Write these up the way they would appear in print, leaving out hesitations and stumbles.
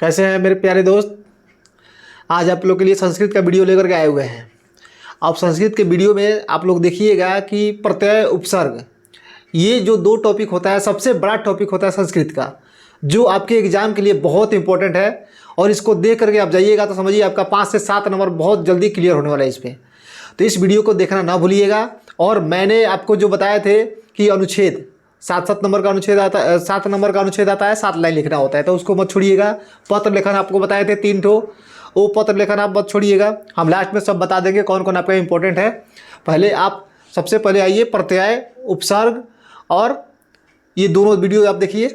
कैसे हैं मेरे प्यारे दोस्त। आज आप लोग के लिए संस्कृत का वीडियो लेकर के आए हुए हैं। अब संस्कृत के वीडियो में आप लोग देखिएगा कि प्रत्यय उपसर्ग, ये जो दो टॉपिक होता है सबसे बड़ा टॉपिक होता है संस्कृत का, जो आपके एग्जाम के लिए बहुत इंपॉर्टेंट है। और इसको देख करके आप जाइएगा तो समझिए आपका 5 से 7 नंबर बहुत जल्दी क्लियर होने वाला है इस पर। तो इस वीडियो को देखना ना भूलिएगा। और मैंने आपको जो बताए थे कि अनुच्छेद 7 नंबर का अनुच्छेद आता है, 7 नंबर का अनुच्छेद आता है, 7 लाइन लिखना होता है, तो उसको मत छोड़िएगा। पत्र लेखन आपको बताए थे 3 ठो, वो पत्र लेखन आप मत छोड़िएगा। हम लास्ट में सब बता देंगे कौन कौन आपका इंपॉर्टेंट है। पहले आप सबसे पहले आइए प्रत्यय उपसर्ग, और ये दोनों वीडियो आप देखिए,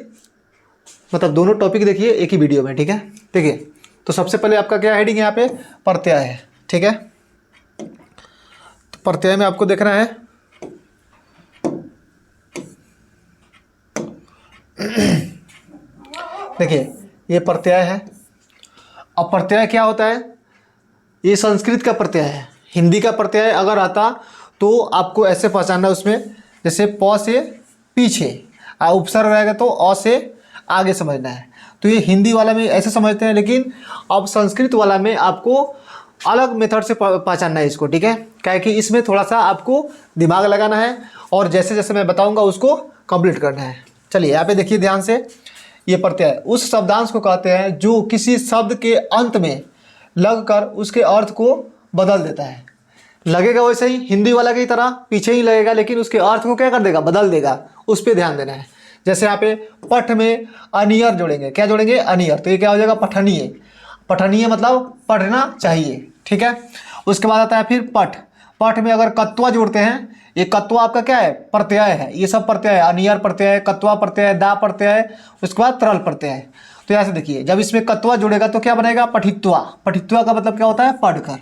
मतलब दोनों टॉपिक देखिए एक ही वीडियो में, ठीक है। देखिए, तो सबसे पहले आपका क्या हेडिंग है यहाँ पे, प्रत्यय है, ठीक है। तो प्रत्यय में आपको देखना है देखिए ये प्रत्यय है। अब प्रत्यय क्या होता है, ये संस्कृत का प्रत्यय है। हिंदी का प्रत्यय अगर आता तो आपको ऐसे पहचानना उसमें, जैसे प से पीछे उपसर्ग रहेगा तो अ से आगे समझना है। तो ये हिंदी वाला में ऐसे समझते हैं, लेकिन अब संस्कृत वाला में आपको अलग मेथड से पहचानना है इसको, ठीक है। क्या कि इसमें थोड़ा सा आपको दिमाग लगाना है और जैसे जैसे मैं बताऊंगा उसको कंप्लीट करना है। चलिए यहाँ पे देखिए ध्यान से। ये प्रत्यय उस शब्दांश को कहते हैं जो किसी शब्द के अंत में लगकर उसके अर्थ को बदल देता है। लगेगा वैसे ही हिंदी वाला की तरह पीछे ही लगेगा, लेकिन उसके अर्थ को क्या कर देगा, बदल देगा। उस पर ध्यान देना है। जैसे यहाँ पे पठ में अनियर जोड़ेंगे, क्या जोड़ेंगे, अनियर, तो ये क्या हो जाएगा, पठनीय। पठनीय मतलब पढ़ना चाहिए, ठीक है। उसके बाद आता है फिर पठ। पठ में अगर कत्वा जोड़ते हैं, ये कत्वा आपका क्या है, प्रत्यय है। ये सब प्रत्यय है, अनियर प्रत्यय है, कत्वा प्रत्यय है, दा प्रत्यय है, उसके बाद तरल प्रत्यय है। तो यहाँ से देखिए, जब इसमें कत्वा जुड़ेगा तो क्या बनेगा, पठित्वा। पठित्वा का मतलब क्या होता है, पढ़कर।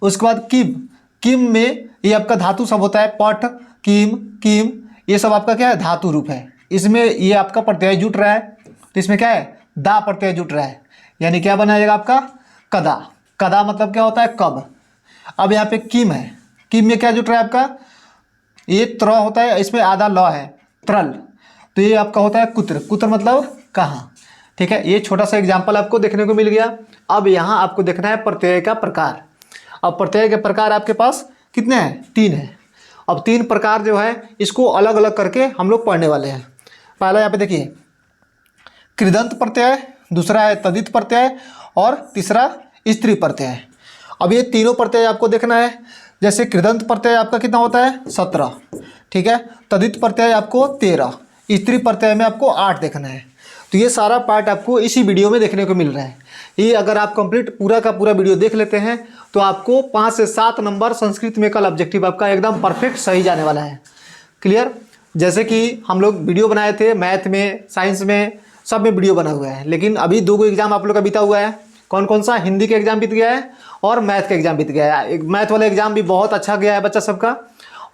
उसके बाद किम। किम में ये आपका धातु सब होता है, पठ, किम, किम, ये सब आपका क्या है, धातु रूप है। इसमें ये आपका प्रत्यय जुट रहा है, तो इसमें क्या है, दा प्रत्यय जुट रहा है, यानी क्या बनाएगा आपका, कदा। कदा मतलब क्या होता है, कब। अब यहाँ पे किम है, किम में क्या जुट रहा है आपका, ये त्र होता है, इसमें आधा ल है, त्रल, तो ये आपका होता है कुत्र। कुत्र मतलब कहाँ, ठीक है। ये छोटा सा एग्जाम्पल आपको देखने को मिल गया। अब यहाँ आपको देखना है प्रत्यय का प्रकार। अब प्रत्यय के प्रकार आपके पास कितने हैं, 3 है। अब 3 प्रकार जो है इसको अलग अलग करके हम लोग पढ़ने वाले हैं। पहला यहाँ पे देखिए कृदंत प्रत्यय, दूसरा है तदित प्रत्यय, और तीसरा स्त्री प्रत्यय। अब ये तीनों प्रत्यय आपको देखना है। जैसे कृदंत प्रत्यय आपका कितना होता है, 17, ठीक है। तदित प्रत्यय आपको 13, स्त्री प्रत्यय में आपको 8 देखना है। तो ये सारा पार्ट आपको इसी वीडियो में देखने को मिल रहा है। ये अगर आप कंप्लीट पूरा का पूरा वीडियो देख लेते हैं तो आपको 5 से 7 नंबर संस्कृत में कल ऑब्जेक्टिव आपका एकदम परफेक्ट सही जाने वाला है। क्लियर। जैसे कि हम लोग वीडियो बनाए थे मैथ में, साइंस में, सब में वीडियो बना हुआ है, लेकिन अभी 2 एग्जाम आप लोग का बीता हुआ है। कौन कौन सा, हिंदी का एग्जाम बीत गया है और मैथ का एग्जाम बीत गया है। मैथ वाला एग्जाम भी बहुत अच्छा गया है बच्चा सबका,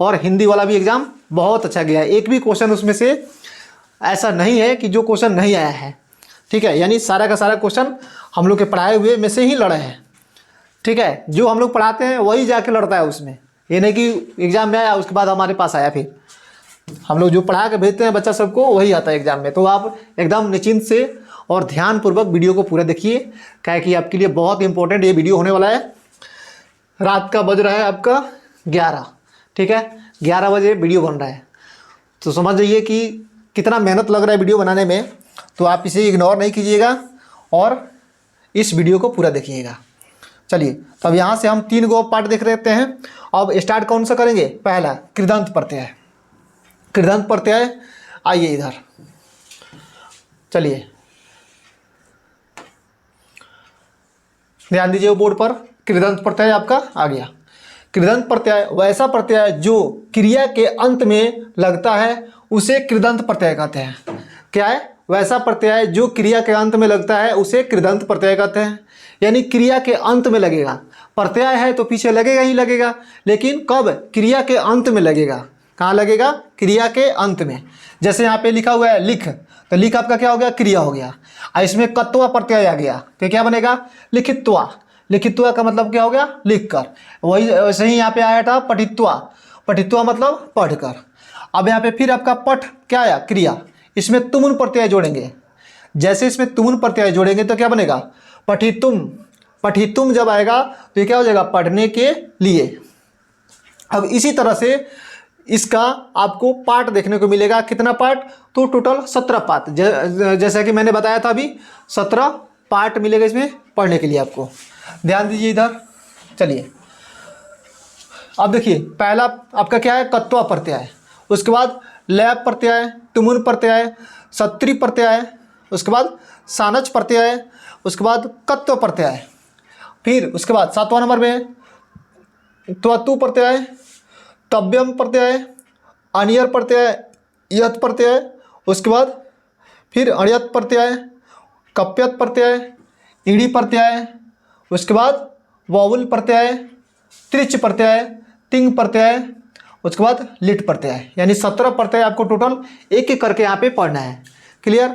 और हिंदी वाला भी एग्जाम बहुत अच्छा गया है। एक भी क्वेश्चन उसमें से ऐसा नहीं है कि जो क्वेश्चन नहीं आया है, ठीक है। यानी सारा का सारा क्वेश्चन हम लोग के पढ़ाए हुए में से ही लड़े हैं, ठीक है। जो हम लोग पढ़ाते हैं वही जाके लड़ता है उसमें। ये नहीं कि एग्जाम में आया उसके बाद हमारे पास आया, फिर हम लोग जो पढ़ा के भेजते हैं बच्चा सबको वही आता है एग्जाम में। तो आप एकदम निश्चिंत से और ध्यानपूर्वक वीडियो को पूरा देखिए, क्या कि आपके लिए बहुत इंपॉर्टेंट ये वीडियो होने वाला है। रात का बज रहा है आपका 11, ठीक है, 11 बजे वीडियो बन रहा है। तो समझ जाइए कि कितना मेहनत लग रहा है वीडियो बनाने में। तो आप इसे इग्नोर नहीं कीजिएगा और इस वीडियो को पूरा देखिएगा। चलिए, तब यहाँ से हम 3 गो पार्ट देख लेते हैं। अब स्टार्ट कौन सा करेंगे, पहला कृदंत प्रत्यय। कृदंत प्रत्यय, आइए इधर, चलिए ध्यान दीजिए बोर्ड पर। कृदंत प्रत्यय आपका आ गया। कृदंत प्रत्यय वैसा प्रत्यय जो क्रिया के अंत में लगता है उसे कृदंत प्रत्यय कहते हैं। क्या है, वैसा प्रत्यय जो क्रिया के अंत में लगता है उसे कृदंत प्रत्यय कहते हैं। यानी क्रिया के अंत में लगेगा, प्रत्यय है तो पीछे लगेगा ही लगेगा, लेकिन कब, क्रिया के अंत में लगेगा। कहाँ लगेगा, क्रिया के अंत में। जैसे यहाँ पे लिखा हुआ है लिख, तो लिख आपका क्या हो गया, क्रिया हो गया। और इसमें कत्वा प्रत्यय आ गया तो क्या बनेगा, लिखित्वा। लिखित्वा का मतलब क्या हो गया, लिख कर। वही वैसे ही यहाँ पे आया था पठित्वा। पठित्वा मतलब पढ़कर। अब यहाँ पे फिर आपका पठ क्या आया, क्रिया। इसमें तुमुन प्रत्यय जोड़ेंगे। जैसे इसमें तुमुन प्रत्यय जोड़ेंगे तो क्या बनेगा, पठितुम। पठितुम जब आएगा तो ये क्या हो जाएगा, पढ़ने के लिए। अब इसी तरह से इसका आपको पार्ट देखने को मिलेगा, कितना पार्ट, तो टोटल 17 पार्ट। जैसा कि मैंने बताया था अभी 17 पार्ट मिलेगा इसमें पढ़ने के लिए आपको। ध्यान दीजिए इधर। चलिए अब देखिए, पहला आपका क्या है, कत्वा प्रत्यय, उसके बाद लैप प्रत्यय, तुमुन प्रत्यय, सत्री प्रत्यय, उसके बाद सानच प्रत्यय, उसके बाद कत्व प्रत्यय, फिर उसके बाद 7वां नंबर में त्वतु प्रत्यय, तव्यम प्रत्यय, अनियर प्रत्यय, यत प्रत्यय, उसके बाद फिर अण्यत प्रत्यय, कप्यत प्रत्यय, ईड़ी प्रत्यय, उसके बाद वाउल प्रत्यय, त्रिच प्रत्यय, तिंग प्रत्यय, उसके बाद लिट प्रत्यय। यानी 17 प्रत्यय आपको टोटल एक एक करके यहाँ पे पढ़ना है। क्लियर।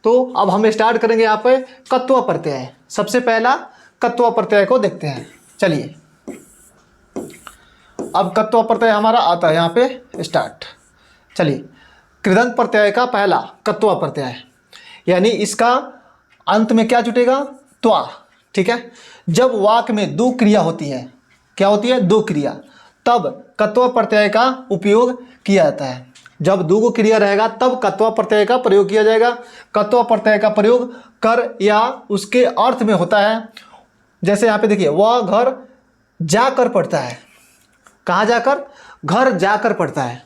तो अब हम स्टार्ट करेंगे यहाँ पे कत्व प्रत्यय। सबसे पहला कत्व प्रत्यय को देखते हैं। चलिए अब कत्व प्रत्यय हमारा आता है यहाँ पे स्टार्ट। चलिए, कृदंत प्रत्यय का पहला कत्व प्रत्यय, यानी इसका अंत में क्या जुटेगा, त्वा। ठीक है। जब वाक्य में दो क्रिया होती है, क्या होती है, दो क्रिया, तब कत्व प्रत्यय का उपयोग किया जाता है। जब दो क्रिया रहेगा तब कत्व प्रत्यय का प्रयोग किया जाएगा। कत्व प्रत्यय का प्रयोग कर या उसके अर्थ में होता है। जैसे यहाँ पे देखिए, वह घर जाकर पढ़ता है। कहाँ जाकर, घर जाकर पढ़ता है।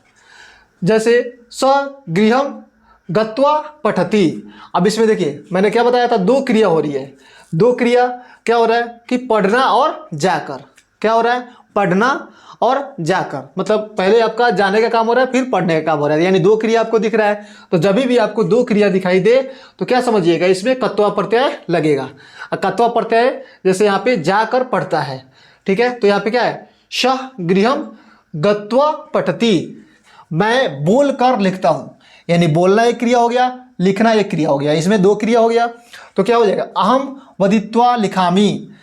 जैसे स गृहम गत्वा पठति। अब इसमें देखिए मैंने क्या बताया था, दो क्रिया हो रही है। दो क्रिया क्या हो रहा है कि पढ़ना और जाकर। क्या हो रहा है, पढ़ना और जाकर, मतलब पहले आपका जाने का काम हो रहा है, फिर पढ़ने का काम हो रहा है। यानी दो क्रिया आपको दिख रहा है। तो जब भी आपको दो क्रिया दिखाई दे तो क्या समझिएगा, इसमें कत्वा प्रत्यय लगेगा। कत्वा प्रत्यय जैसे यहाँ पे जाकर पढ़ता है। ठीक है। तो यहाँ पे क्या है, शह गृहम गत्वा पठति, मैं बोल कर लिखता हूँ। यानी बोलना एक क्रिया हो गया, लिखना एक क्रिया हो गया, इसमें दो क्रिया हो गया। तो क्या हो जाएगा, अहम वदित्वा लिखामी।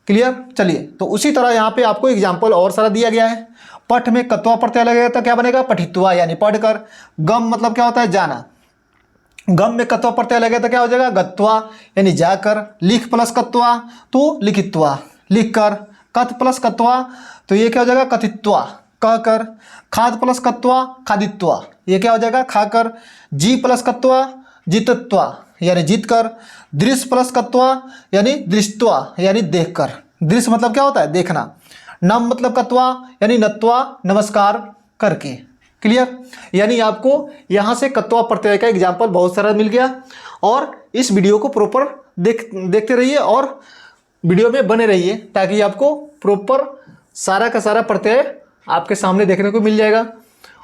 क्लियर। चलिए, तो उसी तरह यहाँ पे आपको एग्जाम्पल और सारा दिया गया है। पठ में कत्वा प्रत्यय लगेगा तो क्या बनेगा, पठित्वा, यानी पढ़कर। गम मतलब क्या होता है, जाना। गम में कत्वा प्रत्यय लगेगा तो क्या हो जाएगा, गत्वा, यानी जाकर। लिख प्लस कत्वा तो लिखित्वा, लिख कर। कथ प्लस कत्वा तो ये क्या हो जाएगा, कथित्वा, कहकर। खाद प्लस कत्वा खादित्वा, ये क्या हो जाएगा, खाकर। जी प्लस कत्वा जितत्वा, यानी जीत कर। दृश्य प्लस कत्वा यानी दृष्टवा, यानी देखकर। दृश्य मतलब क्या होता है, देखना। नम मतलब कत्वा यानी नत्वा, नमस्कार करके। क्लियर। यानी आपको यहाँ से कत्वा प्रत्यय का एग्जाम्पल बहुत सारा मिल गया। और इस वीडियो को प्रॉपर देखते रहिए और वीडियो में बने रहिए, ताकि आपको प्रॉपर सारा का सारा प्रत्यय आपके सामने देखने को मिल जाएगा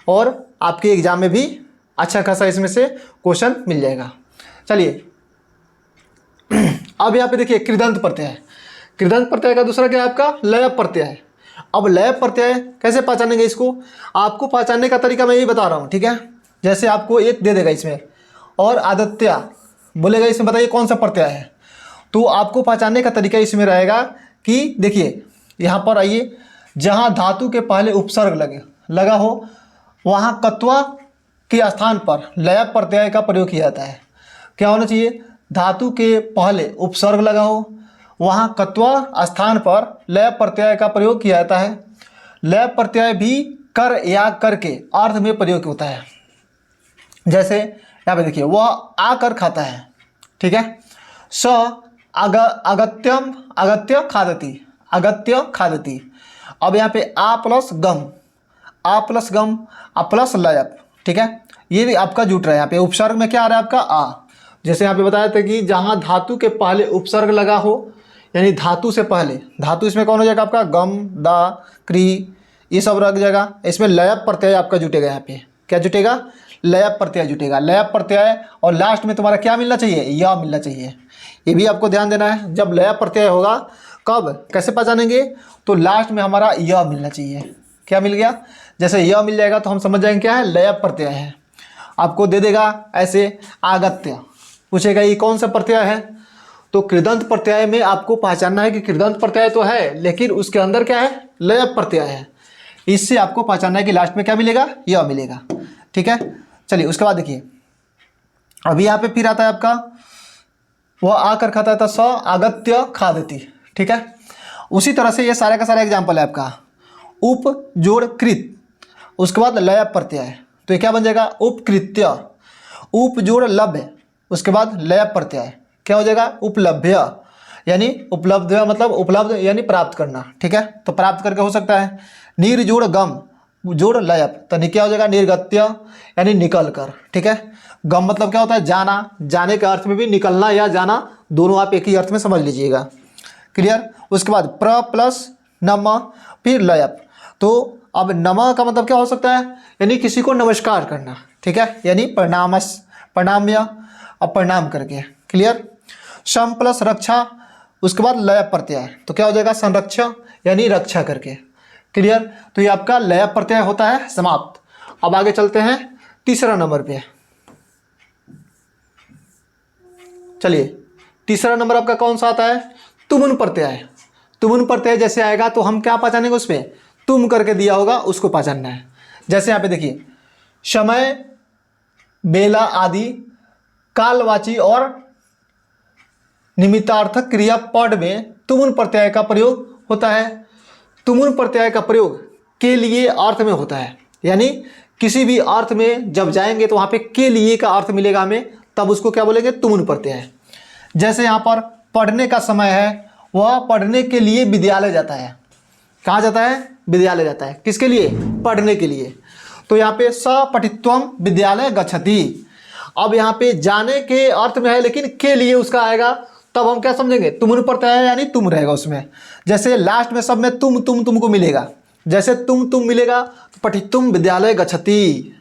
और आपके एग्जाम में भी अच्छा खासा इसमें से क्वेश्चन मिल जाएगा। चलिए अब यहाँ पे देखिए कृदंत प्रत्यय। कृदंत प्रत्यय का दूसरा क्या है आपका, लय प्रत्यय है। अब लय प्रत्यय कैसे पहचानेंगे इसको, आपको पहचानने का तरीका मैं यही बता रहा हूँ। ठीक है। जैसे आपको एक दे देगा इसमें और आदित्य बोलेगा, इसमें बताइए कौन सा प्रत्यय है। तो आपको पहचानने का तरीका इसमें रहेगा कि देखिए यहाँ पर आइए, जहाँ धातु के पहले उपसर्ग लगा हो वहाँ कत्वा के स्थान पर लय प्रत्यय का प्रयोग किया जाता है। क्या होना चाहिए, धातु के पहले उपसर्ग लगा हो वहाँ कत्वा स्थान पर लय प्रत्यय का प्रयोग किया जाता है। लय प्रत्यय भी कर या करके अर्थ में प्रयोग होता है। जैसे यहाँ पे देखिए, वह आकर खाता है। ठीक है। स अगत्यम अगत्य खादति, अगत्य खादति। अब यहाँ पे आ प्लस गम, आ प्लस गम, आ प्लस लयप। ठीक है। ये भी आपका जुट रहा है। यहाँ पे उपसर्ग में क्या आ रहा है आपका, आ। जैसे यहाँ पे बताया था कि जहाँ धातु के पहले उपसर्ग लगा हो, यानी धातु से पहले, धातु इसमें कौन हो जाएगा आपका, गम, दा, क्री, ये सब रख जाएगा। इसमें लय प्रत्यय आपका जुटेगा। यहाँ पे क्या जुटेगा, लय प्रत्यय जुटेगा। लय प्रत्यय और लास्ट में तुम्हारा क्या मिलना चाहिए, यह मिलना चाहिए। ये भी आपको ध्यान देना है। जब लय प्रत्यय होगा कब, कैसे पहचानेंगे, तो लास्ट में हमारा यह मिलना चाहिए। क्या मिल गया, जैसे यह मिल जाएगा तो हम समझ जाएंगे क्या है, लय प्रत्यय है। आपको दे देगा ऐसे आगत्य, पूछेगा ये कौन सा प्रत्यय है। तो कृदंत प्रत्यय में आपको पहचानना है कि कृदंत प्रत्यय तो है लेकिन उसके अंदर क्या है, लय प्रत्यय है। इससे आपको पहचानना है कि लास्ट में क्या मिलेगा, यह मिलेगा। ठीक है। चलिए उसके बाद देखिए, अभी यहाँ पे फिर आता है आपका वह आकर खाता था, स आगत्य खादति। ठीक है, उसी तरह से ये सारा का सारा एग्जाम्पल है आपका। उप जोड़ कृत, उसके बाद लय प्रत्यय, तो ये क्या बन जाएगा, उपकृत्य। उप जोड़ लभ्य, उसके बाद लय प्रत्यय, क्या हो जाएगा, उपलभ्य, यानी उपलब्ध मतलब उपलब्ध यानी प्राप्त करना। ठीक है, तो प्राप्त करके हो सकता है। नीर जोड़ गम जोड़ लयप, तो क्या हो जाएगा, निर्गत्य यानी निकल कर। ठीक है, गम मतलब क्या होता है, जाना, जाने के अर्थ में भी निकलना या जाना दोनों आप एक ही अर्थ में समझ लीजिएगा। क्लियर। उसके बाद प्र प्लस नम फिर लयप, तो अब नम का मतलब क्या हो सकता है, यानी किसी को नमस्कार करना। ठीक है, यानी प्रणामस, प्रणाम्य, अब प्रणाम करके। क्लियर। सम प्लस रक्षा, उसके बाद लय प्रत्यय, तो क्या हो जाएगा, संरक्षण यानी रक्षा करके। क्लियर। तो ये आपका लय प्रत्यय होता है समाप्त। अब आगे चलते हैं तीसरा नंबर पे। चलिए, तीसरा नंबर आपका कौन सा आता है, तुमुन प्रत्यय। तुमुन प्रत्यय जैसे आएगा तो हम क्या पहचानेंगे, उसमें तुम करके दिया होगा उसको पहचानना है। जैसे यहाँ पे देखिए, समय, बेला आदि कालवाची और निमित्तार्थक क्रियापद में तुमुन प्रत्यय का प्रयोग होता है। तुमुन प्रत्यय का प्रयोग के लिए अर्थ में होता है, यानी किसी भी अर्थ में जब जाएंगे तो वहाँ पे के लिए का अर्थ मिलेगा हमें, तब उसको क्या बोलेंगे, तुमुन प्रत्यय। जैसे यहाँ पर पढ़ने का समय है, वह पढ़ने के लिए विद्यालय जाता है। कहाँ जाता है, विद्यालय जाता है। किसके लिए, पढ़ने के लिए। तो यहाँ पे स पठित्वम विद्यालय गच्छति, अब यहाँ पे जाने के अर्थ में है लेकिन के लिए उसका आएगा, तब हम क्या समझेंगे, तुमुन प्रत्यय है यानी तुम रहेगा उसमें। जैसे लास्ट में सब में तुमको मिलेगा, जैसे तुम मिलेगा तो पठित्वम विद्यालय गच्छति,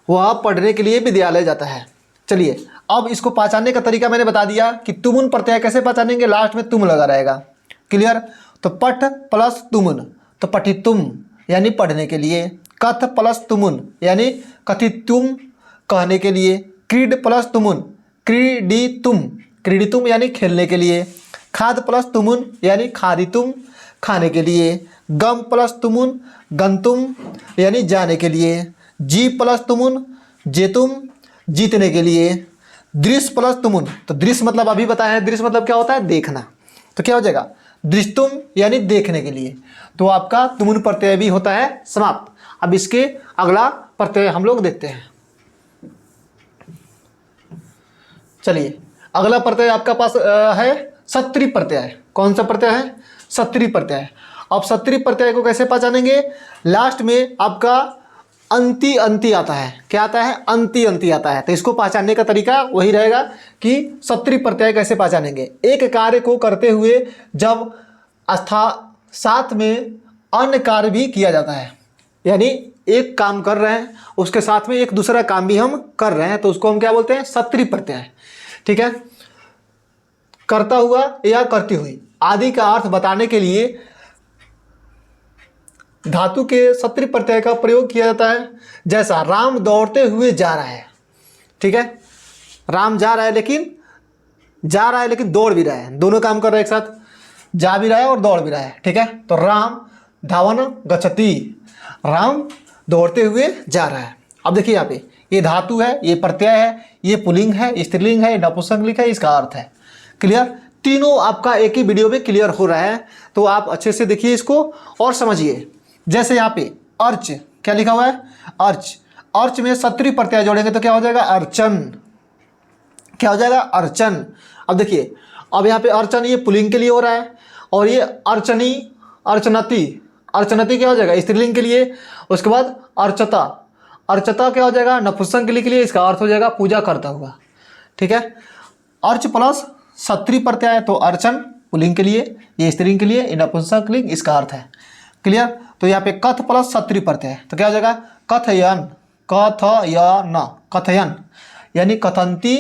वह पढ़ने के लिए विद्यालय जाता है। चलिए, अब इसको पहचानने का तरीका मैंने बता दिया कि तुमुन प्रत्यय कैसे पहचानेंगे, लास्ट में तुम लगा रहेगा। क्लियर। तो पठ प्लस तुमुन, तो पठितुम यानी पढ़ने के लिए। कथ प्लस तुमुन यानी कथितुम कहने के लिए। क्रीड प्लस तुमुन क्रीडितुम, क्रीडितुम यानी खेलने के लिए। खाद प्लस तुमुन यानी खादितुम खाने के लिए। गम प्लस तुमुन गंतुम यानी जाने के लिए। जी प्लस तुमुन जेतुम जीतने के लिए। दृश्य प्लस तुमुन, तो दृश्य मतलब अभी बताया है, दृश्य मतलब क्या होता है, देखना, तो क्या हो जाएगा, दृष्टुम यानी देखने के लिए। तो आपका तुमुन प्रत्यय भी होता है समाप्त। अब इसके अगला प्रत्यय हम लोग देखते हैं। चलिए, अगला प्रत्यय आपका पास है सत्री प्रत्यय। कौन सा प्रत्यय है, सत्री प्रत्यय। अब सत्री प्रत्यय को कैसे पहचानेंगे, लास्ट में आपका अंति अंति आता है। क्या आता है, अंति अंति आता है। तो इसको पहचानने का तरीका वही रहेगा कि सत्री प्रत्यय कैसे पहचानेंगे। एक कार्य को करते हुए जब साथ में अन्य कार्य भी किया जाता है, यानी एक काम कर रहे हैं उसके साथ में एक दूसरा काम भी हम कर रहे हैं, तो उसको हम क्या बोलते हैं, सत्री प्रत्यय। ठीक है। करता हुआ या करती हुई आदि का अर्थ बताने के लिए धातु के सत्री प्रत्यय का प्रयोग किया जाता है। जैसा राम दौड़ते हुए जा रहा है। ठीक है, राम जा रहा है लेकिन दौड़ भी रहा है, दोनों काम कर रहा है एक साथ, जा भी रहा है और दौड़ भी रहा है। ठीक है, तो राम धावन गच्छति, राम दौड़ते हुए जा रहा है। अब देखिए यहाँ पे ये धातु है, ये प्रत्यय है, ये पुल्लिंग है, स्त्रीलिंग है, नपुंसकलिंग है, इसका अर्थ है। क्लियर। तीनों आपका एक ही वीडियो में क्लियर हो रहा है, तो आप अच्छे से देखिए इसको और समझिए। जैसे यहाँ पे अर्च, क्या लिखा हुआ है, अर्च। अर्च में सत्री प्रत्यय जोड़ेंगे तो क्या हो जाएगा, अर्चन। क्या हो जाएगा, अर्चन। अब देखिए, अब यहाँ पे अर्चन ये पुल्लिंग के लिए हो रहा है, और ये अर्चनी अर्चनति, अर्चनति क्या हो जाएगा, स्त्रीलिंग के लिए। उसके बाद अर्चता, अर्चता क्या हो जाएगा, नपुंसक के लिए, इसका अर्थ हो जाएगा पूजा करता हुआ। ठीक है, अर्च प्लस सत्री प्रत्यय, तो अर्चन पुल्लिंग के लिए, ये स्त्रीलिंग के लिए, ये नपुंसकलिंग, इसका अर्थ है। क्लियर। तो यहाँ पे कथ प्लस सत्री प्रत्यय, तो क्या हो जाएगा, कथयन, कथयन, कथयन यानी कथंती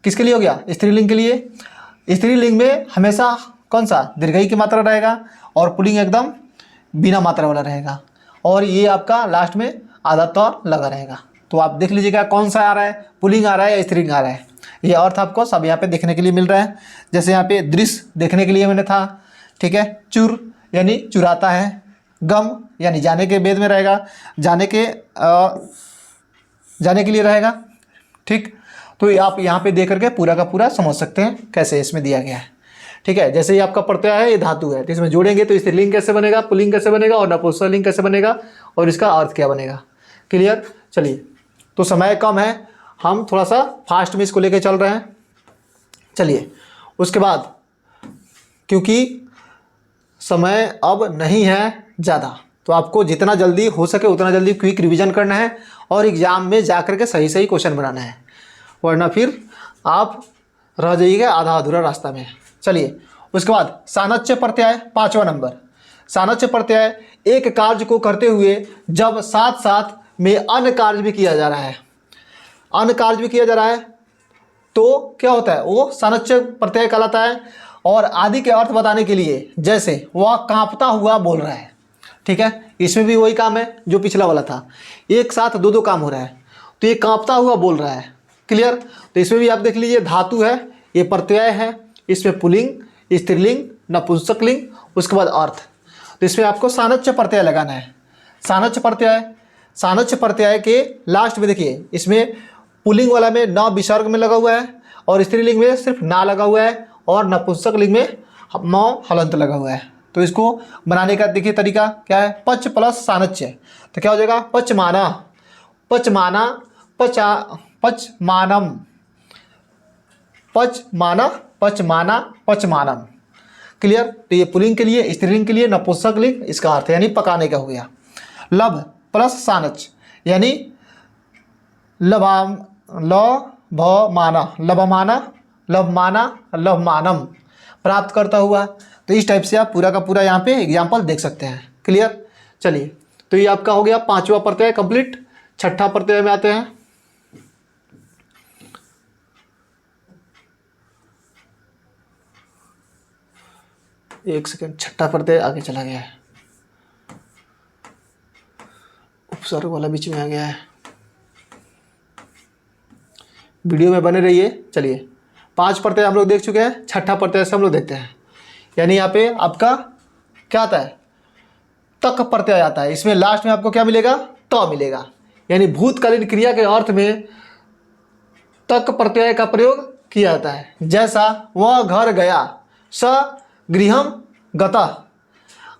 किसके लिए हो गया, स्त्रीलिंग के लिए। स्त्रीलिंग में हमेशा कौन सा, दीर्घई की मात्रा रहेगा, और पुल्लिंग एकदम बिना मात्रा वाला रहेगा, और ये आपका लास्ट में आधा तौर लगा रहेगा। तो आप देख लीजिएगा कौन सा आ रहा है, पुल्लिंग आ रहा है या स्त्रीलिंग आ रहा है। ये अर्थ आपको सब यहाँ पे देखने के लिए मिल रहा है। जैसे यहाँ पे दृश्य देखने के लिए मैंने था। ठीक है, चुर यानी चुराता है। गम यानी जाने के भेद में रहेगा, जाने के लिए रहेगा। ठीक, तो ये आप यहाँ पे दे करके पूरा का पूरा समझ सकते हैं कैसे इसमें दिया गया है। ठीक है, जैसे ये आपका प्रत्यय है, ये धातु है, तो इसमें जोड़ेंगे तो स्त्रीलिंग कैसे बनेगा, पुल्लिंग कैसे बनेगा और नपुंसकलिंग कैसे बनेगा और इसका अर्थ क्या बनेगा। क्लियर। चलिए, तो समय कम है, हम थोड़ा सा फास्ट में इसको लेके चल रहे हैं। चलिए, उसके बाद क्योंकि समय अब नहीं है ज़्यादा, तो आपको जितना जल्दी हो सके उतना जल्दी क्विक रिवीजन करना है और एग्ज़ाम में जा कर के सही सही क्वेश्चन बनाना है, वरना फिर आप रह जाइएगा आधा अधूरा रास्ता में। चलिए, उसके बाद सानच्य प्रत्यय 5वां नंबर। सानच्य प्रत्यय एक कार्य को करते हुए जब साथ साथ में अन्य कार्य भी किया जा रहा है, अन्य कार्य भी किया जा रहा है तो क्या होता है, वो सानच्य प्रत्यय कहलाता है। और आदि के अर्थ बताने के लिए, जैसे वह कांपता हुआ बोल रहा है, ठीक है, इसमें भी वही काम है जो पिछला वाला था, एक साथ दो काम हो रहा है, तो ये कांपता हुआ बोल रहा है। क्लियर। तो इसमें भी आप देख लीजिए, धातु है, ये प्रत्यय है, इसमें पुल्लिंग, स्त्रीलिंग, नपुंसकलिंग, उसके बाद अर्थ। तो इसमें आपको सानच्य प्रत्यय लगाना है। सानच्य प्रत्यय, सानच्य प्रत्यय के लास्ट में देखिए, इसमें पुल्लिंग वाला में न विसर्ग में लगा हुआ है और स्त्रीलिंग में सिर्फ ना लगा हुआ है और नपुंसकलिंग में म हलंत लगा हुआ है। तो इसको बनाने का देखिए तरीका क्या है, पच प्लस सानच्य, तो क्या हो जाएगा, पचमाना, पचमाना, पचमानम, पचमाना, पचमाना, पचमानम। क्लियर। तो ये पुल्लिंग के लिए, स्त्रीलिंग के लिए, नपुंसकलिंग, इसका अर्थ यानी पकाने का हो गया। लब प्लस सानच यानी लभाम, लभमाना, लभमाना, लभमाना, लभमानम, प्राप्त करता हुआ। तो इस टाइप से आप पूरा का पूरा यहाँ पे एग्जाम्पल देख सकते हैं। क्लियर। चलिए, तो ये आपका हो गया 5वां प्रत्यय कंप्लीट। 6ठा प्रत्यय में आते हैं। एक सेकेंड, 6ठा प्रत्यय आगे चला गया है, उपसर्ग वाला बीच में आ गया है, वीडियो में बने रहिए। चलिए, 5 प्रत्यय हम लोग देख चुके हैं, 6ठा प्रत्यय से हम लोग देखते हैं। यानी यहाँ पे आपका क्या आता है, तक प्रत्यय आता है। इसमें लास्ट में आपको क्या मिलेगा, त मिलेगा। यानी भूतकालीन क्रिया के अर्थ में तक प्रत्यय का प्रयोग किया जाता है। जैसा वह घर गया, स गृहम गता।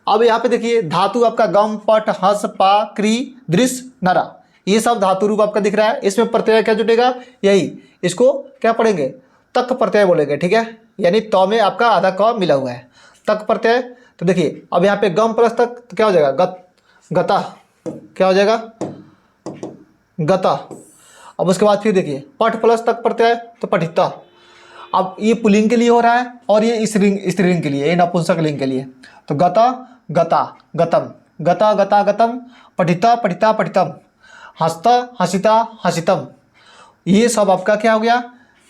अब यहाँ पे देखिए, धातु आपका गम, पट, हस, पा, क्री, दृश्य, नरा, ये सब धातु रूप आपका दिख रहा है। इसमें प्रत्यय क्या जुटेगा, यही, इसको क्या पढ़ेंगे, तक प्रत्यय बोलेंगे। ठीक है, यानी त में आपका आधा क मिला हुआ है, तक प्रत्यय। तो देखिए, अब यहाँ पे गम प्लस तक, तो क्या हो जाएगा, गता, क्या हो जाएगा, गता। अब उसके बाद फिर देखिए, पठ प्लस तक प्रत्यय, तो पठिता। अब ये पुल्लिंग के लिए हो रहा है और ये स्त्रीलिंग के लिए, ये नपुंसकलिंग के लिए। तो गता, गता, गतम, गता, गता, गतम, पठिता, पठिता, पठितम, हंसता, हंसिता, हंसितम। ये सब आपका क्या हो गया,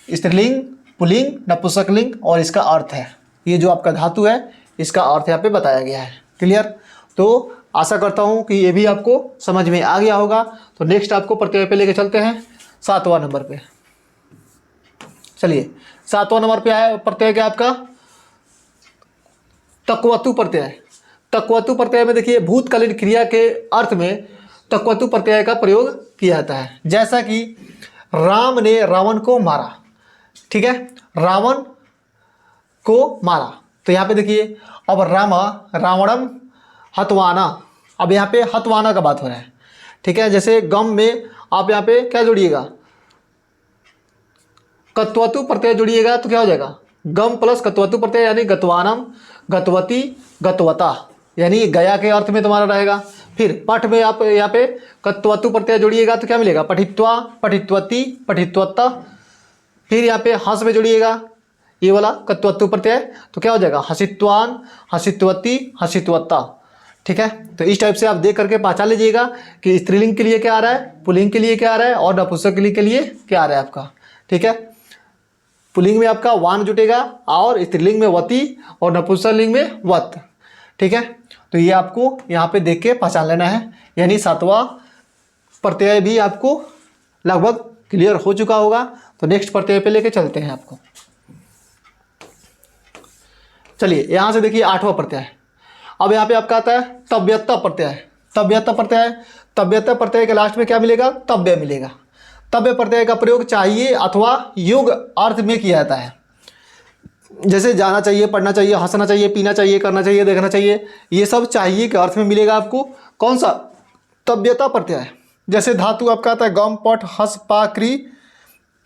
स्त्रीलिंग, पुल्लिंग, नपुंसकलिंग और इसका अर्थ है। ये जो आपका धातु है, इसका अर्थ यहाँ पे बताया गया है। क्लियर। तो आशा करता हूँ कि ये भी आपको समझ में आ गया होगा। तो नेक्स्ट आपको प्रत्यय पे लेके चलते हैं 7वां नंबर पे। चलिए, 7वां नंबर पे आया प्रत्यय क्या आपका, तक्वतु प्रत्यय। तक्वतु प्रत्यय में देखिए, भूतकालीन क्रिया के अर्थ में तक्वतु प्रत्यय का प्रयोग किया जाता है। जैसा कि राम ने रावण को मारा, ठीक है, रावण को मारा। तो यहाँ पे देखिए, अब राम रावणम हतवाना, अब यहाँ पे हतवाना का बात हो रहा है। ठीक है, जैसे गम में आप यहाँ पे क्या जोड़िएगा, कत्वतु प्रत्यय जोड़िएगा, तो क्या हो जाएगा, गम प्लस कत्वतु प्रत्यय, यानी गतवानम, गतवती, गतवता, यानी गया के अर्थ में तुम्हारा रहेगा। फिर पठ में आप यहाँ पे कत्वतु प्रत्यय जोड़िएगा तो क्या मिलेगा, पठित्वा, पठित्वती, पठित्वता। फिर यहाँ पे हंस में जोड़िएगा ये वाला कत्वतु प्रत्यय, तो क्या हो जाएगा, हसित्वान, हसित्वती, हसित्वता। ठीक है, तो इस टाइप से आप देख करके पहचान लीजिएगा कि स्त्रीलिंग के लिए क्या आ रहा है, पुल्लिंग के लिए क्या आ रहा है और नपुंसकलिंग के लिए क्या आ रहा है आपका। ठीक है, पुल्लिंग में आपका वान जुटेगा और स्त्रीलिंग में वती और नपुंसकलिंग में वत। ठीक है, तो ये आपको यहाँ पे देख के पहचान लेना है। यानी 7वां प्रत्यय भी आपको लगभग क्लियर हो चुका होगा। तो नेक्स्ट प्रत्यय पे लेके चलते हैं आपको। चलिए, यहाँ से देखिए 8वां प्रत्यय। अब यहाँ पे आपका आता है तव्यता प्रत्यय। तव्यता प्रत्यय, तव्यता प्रत्यय के लास्ट में क्या मिलेगा, तव्य मिलेगा। तव्य प्रत्यय का प्रयोग चाहिए अथवा योग्य अर्थ में किया जाता है। जैसे जाना चाहिए, पढ़ना चाहिए, हंसना चाहिए, पीना चाहिए, करना चाहिए, देखना चाहिए, ये सब चाहिए के अर्थ में मिलेगा आपको। कौन सा? तव्यता प्रत्यय। जैसे धातु आपका आता है गम, पट, हस, पा, क्री,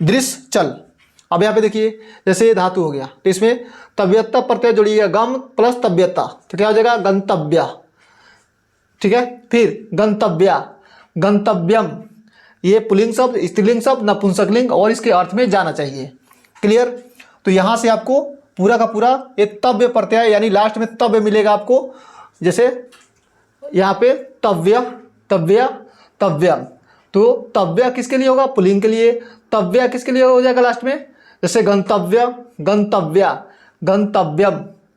दृश्य, चल। अब यहाँ पे देखिए, जैसे ये धातु हो गया तो इसमें तव्यता प्रत्यय जोड़िएगा, गम प्लस तव्यता, तो क्या हो जाएगा? गंतव्य। ठीक है, फिर गंतव्या, गंतव्यम, ये पुल्लिंग शब्द, स्त्रीलिंग शब्द, नपुंसकलिंग और इसके अर्थ में जाना चाहिए। क्लियर? तो यहाँ से आपको पूरा का पूरा ये तव्य प्रत्यय यानी लास्ट में तव्य मिलेगा आपको। जैसे यहाँ पे तव्य, तव्य, तव्यम, तो तव्य किसके लिए होगा? पुल्लिंग के लिए। तव्य किसके लिए हो जाएगा लास्ट में? जैसे गंतव्य, गंतव्या, गंतव्यम,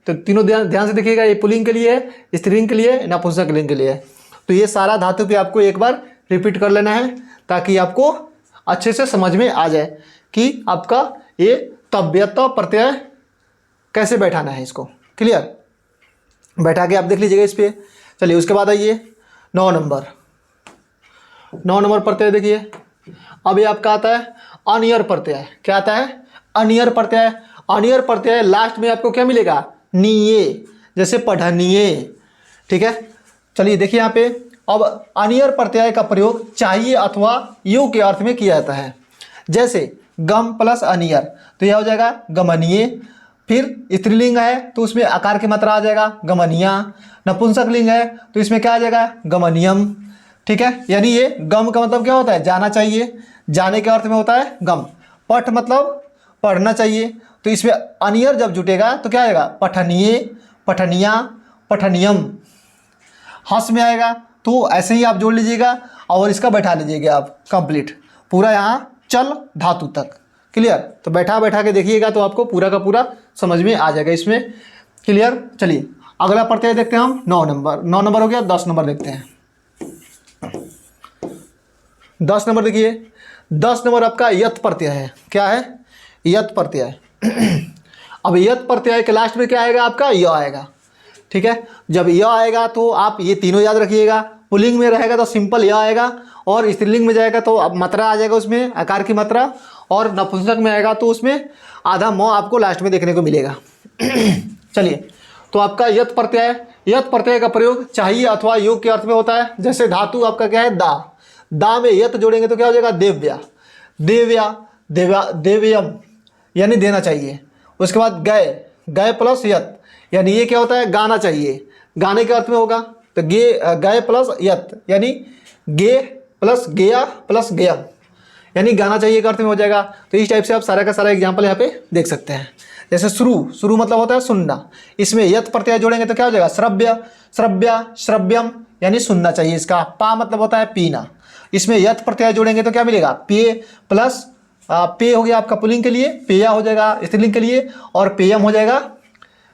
तो तीनों ध्यान से देखिएगा, ये पुल्लिंग के लिए है, स्त्रीलिंग के लिए, नपुंसकलिंग के लिए है। तो ये सारा धातु पे आपको एक बार रिपीट कर लेना है ताकि आपको अच्छे से समझ में आ जाए कि आपका ये तव्यता प्रत्यय कैसे बैठाना है इसको। क्लियर? बैठा के आप देख लीजिएगा इस पे। चलिए उसके बाद आइए 9 नंबर। 9 नंबर प्रत्यय देखिए, अब ये आपका आता है अनियर प्रत्यय। क्या आता है? अनियर प्रत्यय। अनियर प्रत्यय लास्ट में आपको क्या मिलेगा? नीये, जैसे पढ़नीय। ठीक है, चलिए देखिए यहाँ पे, अब अनियर प्रत्यय का प्रयोग चाहिए अथवा योग्य के अर्थ में किया जाता है। जैसे गम प्लस अनियर, तो यह हो जाएगा गमनीय। फिर स्त्रीलिंग है तो उसमें आकार की मात्रा आ जाएगा गमनिया। नपुंसक लिंग है तो इसमें क्या आ जाएगा? गमनियम। ठीक है, यानी ये गम का मतलब क्या होता है? जाना चाहिए, जाने के अर्थ में होता है गम। पठ मतलब पढ़ना चाहिए, तो इसमें अनियर जब जुटेगा तो क्या आएगा? पठनीय, पठनिया, पठनियम। हंस में आएगा तो ऐसे ही आप जोड़ लीजिएगा और इसका बैठा लीजिएगा आप कंप्लीट पूरा यहाँ चल धातु तक। क्लियर? तो बैठा के देखिएगा तो आपको पूरा का पूरा समझ में आ जाएगा इसमें। क्लियर? चलिए अगला प्रत्यय देखते हैं हम 9 नंबर। 9 नंबर हो गया, 10 नंबर देखते हैं। 10 नंबर देखिए, 10 नंबर आपका यत प्रत्यय है। क्या है? यत प्रत्यय। अब यत प्रत्यय के लास्ट में क्या आएगा आपका? य आएगा। ठीक है, जब य आएगा तो आप ये तीनों याद रखिएगा। पुल्लिंग में रहेगा तो सिंपल य आएगा, और स्त्रीलिंग में जाएगा तो अब मात्रा आ जाएगा उसमें, आकार की मात्रा, और नपुंसक में आएगा तो उसमें आधा म आपको लास्ट में देखने को मिलेगा। चलिए, तो आपका यत प्रत्यय, यत प्रत्यय का प्रयोग चाहिए अथवा योग्य के अर्थ में होता है। जैसे धातु आपका क्या है? दा, दा में यत जोड़ेंगे तो क्या हो जाएगा? देव्या, देव्या, देव्या, देव्यम, यानी देना चाहिए। उसके बाद गए, गए प्लस यत, यानी ये क्या होता है? गाना चाहिए, गाने के अर्थ में होगा। तो गए प्लस यत यानी गे प्लस गया प्लस गयम, यानी गाना चाहिए के अर्थ में हो जाएगा। तो इस टाइप से आप सारा का सारा एग्जाम्पल यहाँ पे देख सकते हैं। जैसे शुरू, शुरू मतलब होता है सुनना, इसमें यत प्रत्यय जोड़ेंगे तो क्या हो जाएगा? श्रव्य, श्रव्या, श्रव्यम, यानी सुनना चाहिए इसका। पा मतलब होता है पीना, इसमें यत प्रत्यय जोड़ेंगे तो क्या मिलेगा? पेय प्लस पे हो गया आपका पुल्लिंग के लिए, पेया हो जाएगा स्त्रीलिंग के लिए, और पेयम हो जाएगा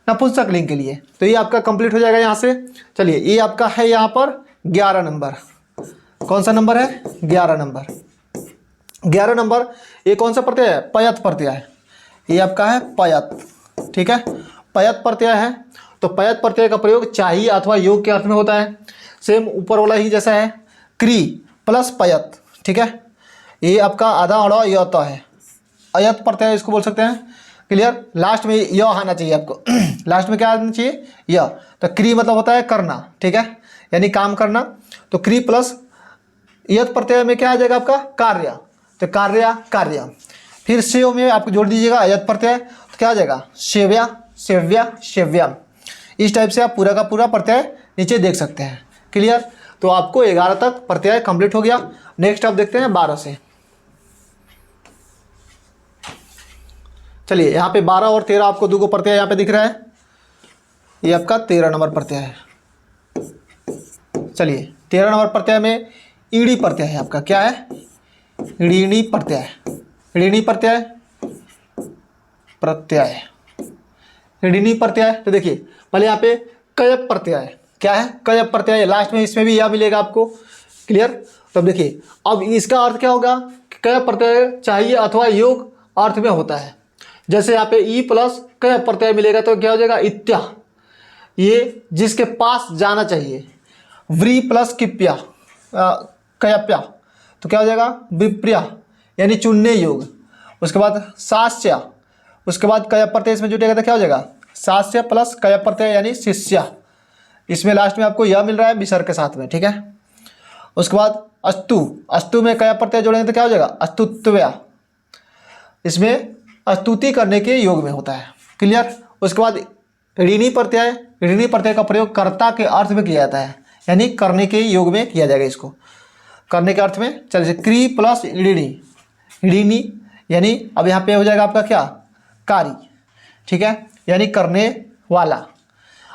नपुंसक लिंग के लिए। तो ये आपका कंप्लीट हो जाएगा यहाँ से। चलिए ये आपका है यहाँ पर 11 नंबर। कौन सा नंबर है? 11 नंबर। 11 नंबर ये कौन सा प्रत्यय है? पयत प्रत्यय है। ये आपका है पयत। ठीक है, पयत प्रत्यय है। तो पयत प्रत्यय का प्रयोग चाहिए अथवा योग्य के अर्थ में होता है। सेम ऊपर वाला ही जैसा है, क्री प्लस पयत। ठीक है, ये आपका आधा अड़ा यत है, अयत प्रत्यय इसको बोल सकते हैं। क्लियर? लास्ट में य आना चाहिए आपको। लास्ट में क्या आना चाहिए? य। तो क्री मतलब होता है करना। ठीक है, यानी काम करना। तो क्री प्लस यत प्रत्यय में क्या आ जाएगा आपका? कार्य, तो कार्य, कार्य। फिर सेव में आप जोड़ दीजिएगा यत प्रत्यय, तो क्या आ जाएगा? सेव्या, सेव्या, सेव्यम। इस टाइप से आप पूरा का पूरा प्रत्यय नीचे देख सकते हैं। क्लियर? तो आपको 11 तक प्रत्यय कंप्लीट हो गया। नेक्स्ट आप देखते हैं 12 से। चलिए यहाँ पे 12 और 13 आपको दो प्रत्यय यहाँ पे दिख रहा है। ये आपका 13 नंबर प्रत्यय है। चलिए 13 नंबर प्रत्यय में ईड़ी प्रत्यय है आपका। क्या है? ऋणी प्रत्यय। ऋणी प्रत्यय, प्रत्यय, ऋणी प्रत्यय। तो देखिए पहले यहाँ पे कयप प्रत्यय। क्या है? कयप प्रत्यय। लास्ट में इसमें भी यह मिलेगा आपको। क्लियर? तो अब देखिए, अब इसका अर्थ क्या होगा? कयप प्रत्यय चाहिए अथवा योग अर्थ में होता है। जैसे यहाँ पे ई प्लस कयप प्रत्यय मिलेगा तो क्या हो जाएगा? इत्या, ये जिसके पास जाना चाहिए। व्री प्लस किप्या, कयप्या, तो क्या हो जाएगा? विप्रिया, यानी चुनने योग्य। उसके बाद सास्य, उसके बाद कय प्रत्यय इसमें जुटेगा तो क्या हो जाएगा सास्य प्लस कय प्रत्यय यानी शिष्य। इसमें लास्ट में आपको यह मिल रहा है विसर्ग के साथ में, ठीक है। उसके बाद अस्तु, अस्तु में कय प्रत्यय जोड़ेंगे तो क्या हो जाएगा अस्तुत्व्या। इसमें स्तुति करने के योग में होता है, क्लियर। उसके बाद ऋणी प्रत्यय, ऋणी प्रत्यय का प्रयोग कर्ता के अर्थ में किया जाता है, यानी करने के योग में किया जाएगा। इसको करने के अर्थ में चलिए क्री प्लस ऋणी, ऋणी यानी अब यहाँ पे हो जाएगा आपका क्या कार्य, ठीक है, यानी करने वाला।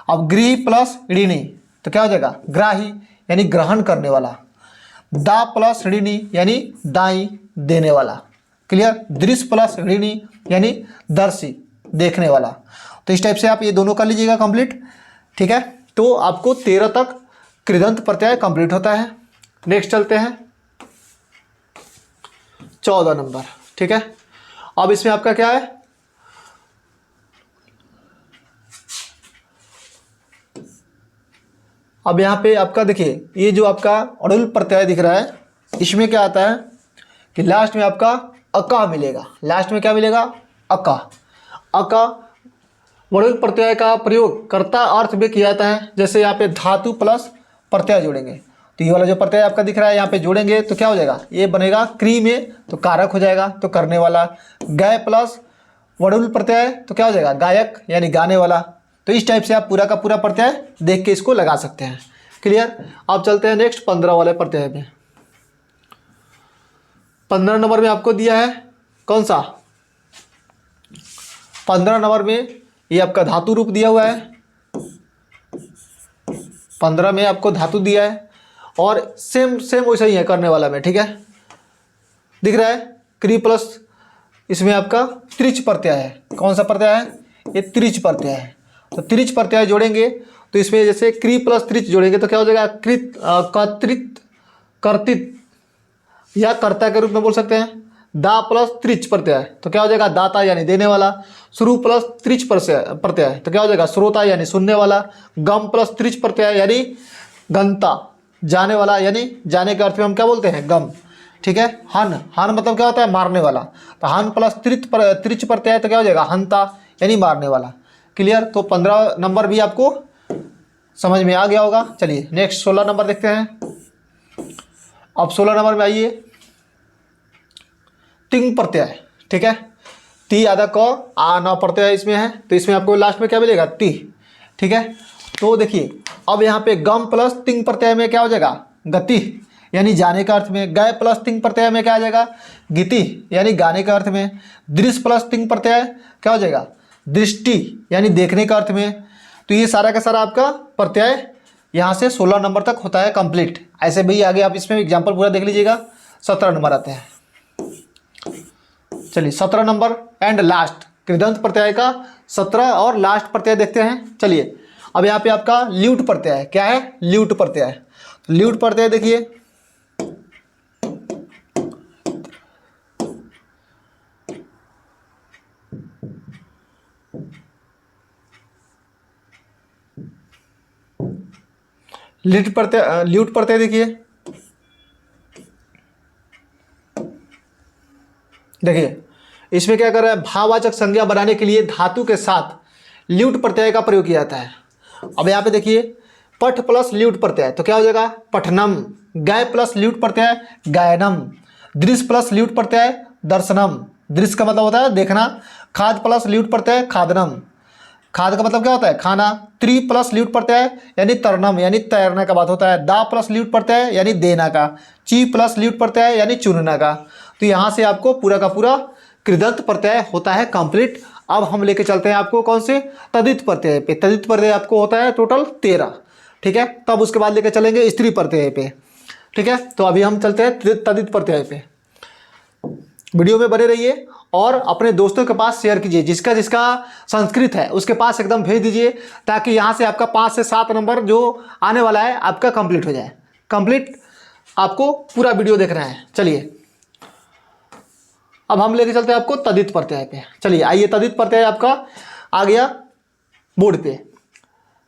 अब गृह प्लस ऋणी तो क्या हो जाएगा ग्राही यानी ग्रहण करने वाला। दा प्लस ऋणी यानी दाई देने वाला, क्लियर। दृश्य प्लस ऋणी यानी दर्शी देखने वाला। तो इस टाइप से आप ये दोनों कर लीजिएगा कंप्लीट, ठीक है। तो आपको 13 तक कृदंत प्रत्यय कंप्लीट होता है। नेक्स्ट चलते हैं 14 नंबर, ठीक है। अब इसमें आपका क्या है अब यहाँ पे आपका देखिए ये जो आपका अड़ुल प्रत्यय दिख रहा है इसमें क्या आता है कि लास्ट में आपका अका मिलेगा। लास्ट में क्या मिलेगा अका। अका वड़ुल प्रत्यय का प्रयोग कर्ता अर्थ में किया जाता है। जैसे यहाँ पे धातु प्लस प्रत्यय जोड़ेंगे तो ये वाला जो प्रत्यय आपका दिख रहा है यहाँ पे जोड़ेंगे तो क्या हो जाएगा ये बनेगा क्री में तो कारक हो जाएगा तो करने वाला। गय प्लस वड़ुल प्रत्यय तो क्या हो जाएगा गायक यानी गाने वाला। तो इस टाइप से आप पूरा का पूरा प्रत्यय देख के इसको लगा सकते हैं, क्लियर। अब चलते हैं नेक्स्ट 15 वाले प्रत्यय में। 15 नंबर में आपको दिया है कौन सा 15 नंबर में ये आपका धातु रूप दिया हुआ है। 15 में आपको धातु दिया है और सेम वैसा ही है करने वाला में, ठीक है। दिख रहा है क्री प्लस इसमें आपका त्रिच प्रत्यय है। कौन सा प्रत्यय है ये त्रिच प्रत्यय है। तो त्रिच प्रत्यय जोड़ेंगे तो इसमें जैसे क्री प्लस त्रिच जोड़ेंगे तो क्या हो जाएगा कृत कर्तृत कर्तित या कर्ता के रूप में बोल सकते हैं। दा प्लस त्रिच प्रत्यय तो क्या हो जाएगा दाता यानी देने वाला। श्रु प्लस त्रिच प्रत्यय तो क्या हो जाएगा श्रोता यानी सुनने वाला। गम प्लस त्रिच प्रत्यय यानी गंता जाने वाला, यानी जाने के अर्थ में हम क्या बोलते हैं गम, ठीक है। हन, हन मतलब क्या होता है मारने वाला। तो हन प्लस त्रिच प्रत्यय तो क्या हो जाएगा हंता यानी मारने वाला, क्लियर। तो 15 नंबर भी आपको समझ में आ गया होगा। चलिए नेक्स्ट 16 नंबर देखते हैं। अब 16 नंबर में आइए तिंग प्रत्यय, ठीक है। ती आधा क आ न प्रत्यय इसमें है तो इसमें आपको लास्ट में क्या मिलेगा ती, ठीक है। तो देखिए अब यहाँ पे गम प्लस तिंग प्रत्यय में क्या हो जाएगा गति यानी जाने का अर्थ में। गय प्लस तिंग प्रत्यय में क्या आ जाएगा गीति यानी गाने का अर्थ में। दृश्य प्लस तिंग प्रत्यय क्या हो जाएगा दृष्टि यानी देखने का अर्थ में। तो ये सारा का सारा आपका प्रत्यय यहाँ से 16 नंबर तक होता है कंप्लीट। ऐसे भी आगे आप इसमें एग्जाम्पल पूरा देख लीजिएगा। 17 नंबर आते हैं। चलिए 17 नंबर एंड लास्ट कृदंत प्रत्यय का 17 और लास्ट प्रत्यय देखते हैं। चलिए अब यहाँ पे आपका ल्यूट प्रत्यय क्या है ल्यूट प्रत्यय। तो ल्यूट प्रत्यय देखिए ल्यूट प्रत्यय देखिए इसमें क्या कर रहा है भाववाचक संज्ञा बनाने के लिए धातु के साथ ल्यूट प्रत्यय का प्रयोग किया जाता है। अब यहाँ पे देखिए पठ प्लस ल्यूट प्रत्यय तो क्या हो जाएगा पठनम। गाय प्लस ल्यूट प्रत्यय गायनम। दृश्य प्लस ल्यूट प्रत्यय दर्शनम। दृश्य का मतलब होता है देखना। खाद प्लस ल्यूट प्रत्यय खादनम। खाद का मतलब क्या होता है खाना। त्रि प्लस ल्यूट प्रत्यय यानी तरनम यानी तैरने का बात होता है। दा प्लस ल्यूट प्रत्यय यानी देना का। ची प्लस ल्यूट प्रत्यय यानी चुनना का। तो यहाँ से आपको पूरा का पूरा कृदंत प्रत्यय होता है कंप्लीट। अब हम लेके चलते हैं आपको कौन से तदित प्रत्यय पे। तदित प्रत्यय आपको होता है टोटल 13, ठीक है। तब उसके बाद लेके चलेंगे स्त्री प्रत्यय पे, ठीक है। तो अभी हम चलते हैं तदित प्रत्यय पे। वीडियो में बने रहिए और अपने दोस्तों के पास शेयर कीजिए। जिसका जिसका संस्कृत है उसके पास एकदम भेज दीजिए ताकि यहाँ से आपका 5 से 7 नंबर जो आने वाला है आपका कंप्लीट हो जाए। कंप्लीट आपको पूरा वीडियो देखना है। चलिए अब हम लेके चलते हैं आपको तदित प्रत्यय पे। चलिए आइए तदित प्रत्यय आपका आ गया बोर्ड पे।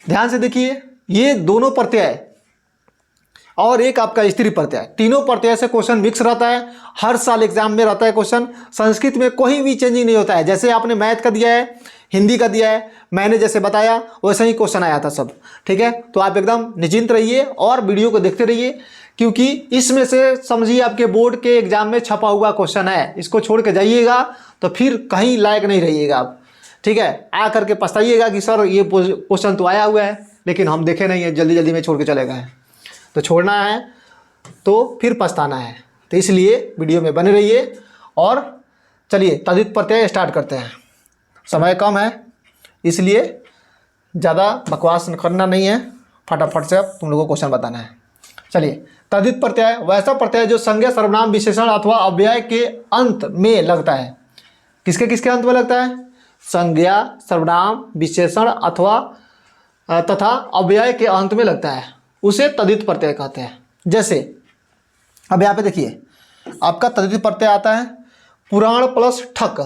ध्यान से देखिए ये दोनों प्रत्यय और एक आपका स्त्री प्रत्यय। तीनों प्रत्यय से क्वेश्चन मिक्स रहता है, हर साल एग्जाम में रहता है क्वेश्चन। संस्कृत में कोई भी चेंजिंग नहीं होता है, जैसे आपने मैथ का दिया है, हिंदी का दिया है, मैंने जैसे बताया वैसे ही क्वेश्चन आया था सब। ठीक है, तो आप एकदम निश्चिंत रहिए और वीडियो को देखते रहिए, क्योंकि इसमें से समझिए आपके बोर्ड के एग्जाम में छपा हुआ क्वेश्चन है। इसको छोड़ के जाइएगा तो फिर कहीं लायक नहीं रहिएगा आप। ठीक है, आ करके पछताइएगा कि सर ये क्वेश्चन तो आया हुआ है लेकिन हम देखे नहीं है, जल्दी जल्दी में छोड़ के चले गए। तो छोड़ना है तो फिर पछताना है, तो इसलिए वीडियो में बने रहिए। और चलिए तद्धित प्रत्यय स्टार्ट करते हैं। समय कम है इसलिए ज़्यादा बकवास करना नहीं है, फटाफट से अब तुम लोगों को क्वेश्चन बताना है। चलिए, तद्धित प्रत्यय वैसा प्रत्यय जो संज्ञा सर्वनाम विशेषण अथवा अव्यय के अंत में लगता है। किसके किसके अंत में लगता है? संज्ञा सर्वनाम विशेषण अथवा तथा अव्यय के अंत में लगता है, उसे तद्धित प्रत्यय कहते हैं। जैसे अब यहाँ पे देखिए, आपका तद्धित प्रत्यय आता है पुराण प्लस ठक।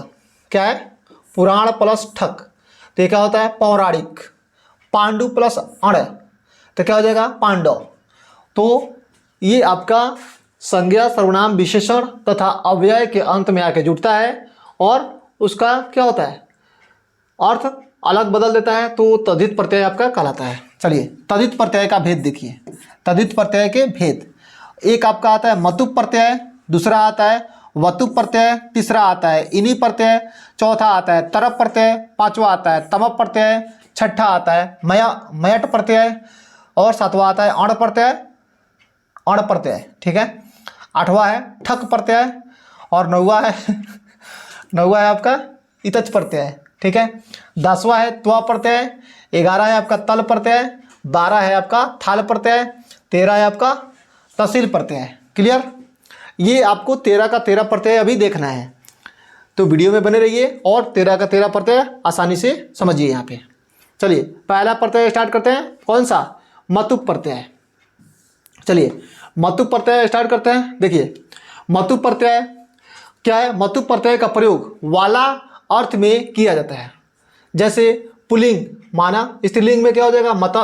क्या है? पुराण प्लस ठक, तो ये क्या होता है? पौराणिक। पांडु प्लस अण, तो क्या हो जाएगा? पांडव। तो ये आपका संज्ञा सर्वनाम विशेषण तथा अव्यय के अंत में आके जुड़ता है और उसका क्या होता है? अर्थ अलग बदल देता है, तो तद्धित प्रत्यय आपका कहलाता है। चलिए, तद्धित प्रत्यय का भेद देखिए। तद्धित प्रत्यय के भेद, एक आपका आता है मतुप प्रत्यय, दूसरा आता है वतुप प्रत्यय, तीसरा आता है इनि प्रत्यय, चौथा आता है तरप प्रत्यय, पांचवा आता है तमप प्रत्यय, छठा आता है मयट प्रत्यय और सातवां आता है अण प्रत्यय, अण प्रत्यय। ठीक है, आठवां है ठक प्रत्यय और नौवां है आपका इतच प्रत्यय। ठीक है, 10वां है त्वा प्रत्यय, 11 है आपका तल प्रत्यय, 12 है आपका थाल प्रत्यय, 13 है आपका तहसील प्रत्यय। क्लियर? ये आपको 13 का 13 प्रत्यय अभी देखना है, तो वीडियो में बने रहिए और 13 का 13 प्रत्यय आसानी से समझिए यहाँ पे। चलिए, पहला प्रत्यय स्टार्ट करते हैं। कौन सा? मतुप प्रत्यय। चलिए, मतुप प्रत्यय स्टार्ट करते हैं। देखिए, मतुप प्रत्यय क्या है? मतुप प्रत्यय का प्रयोग वाला अर्थ में किया जाता है। जैसे पुल्लिंग माना, स्त्रीलिंग में क्या हो जाएगा? मता,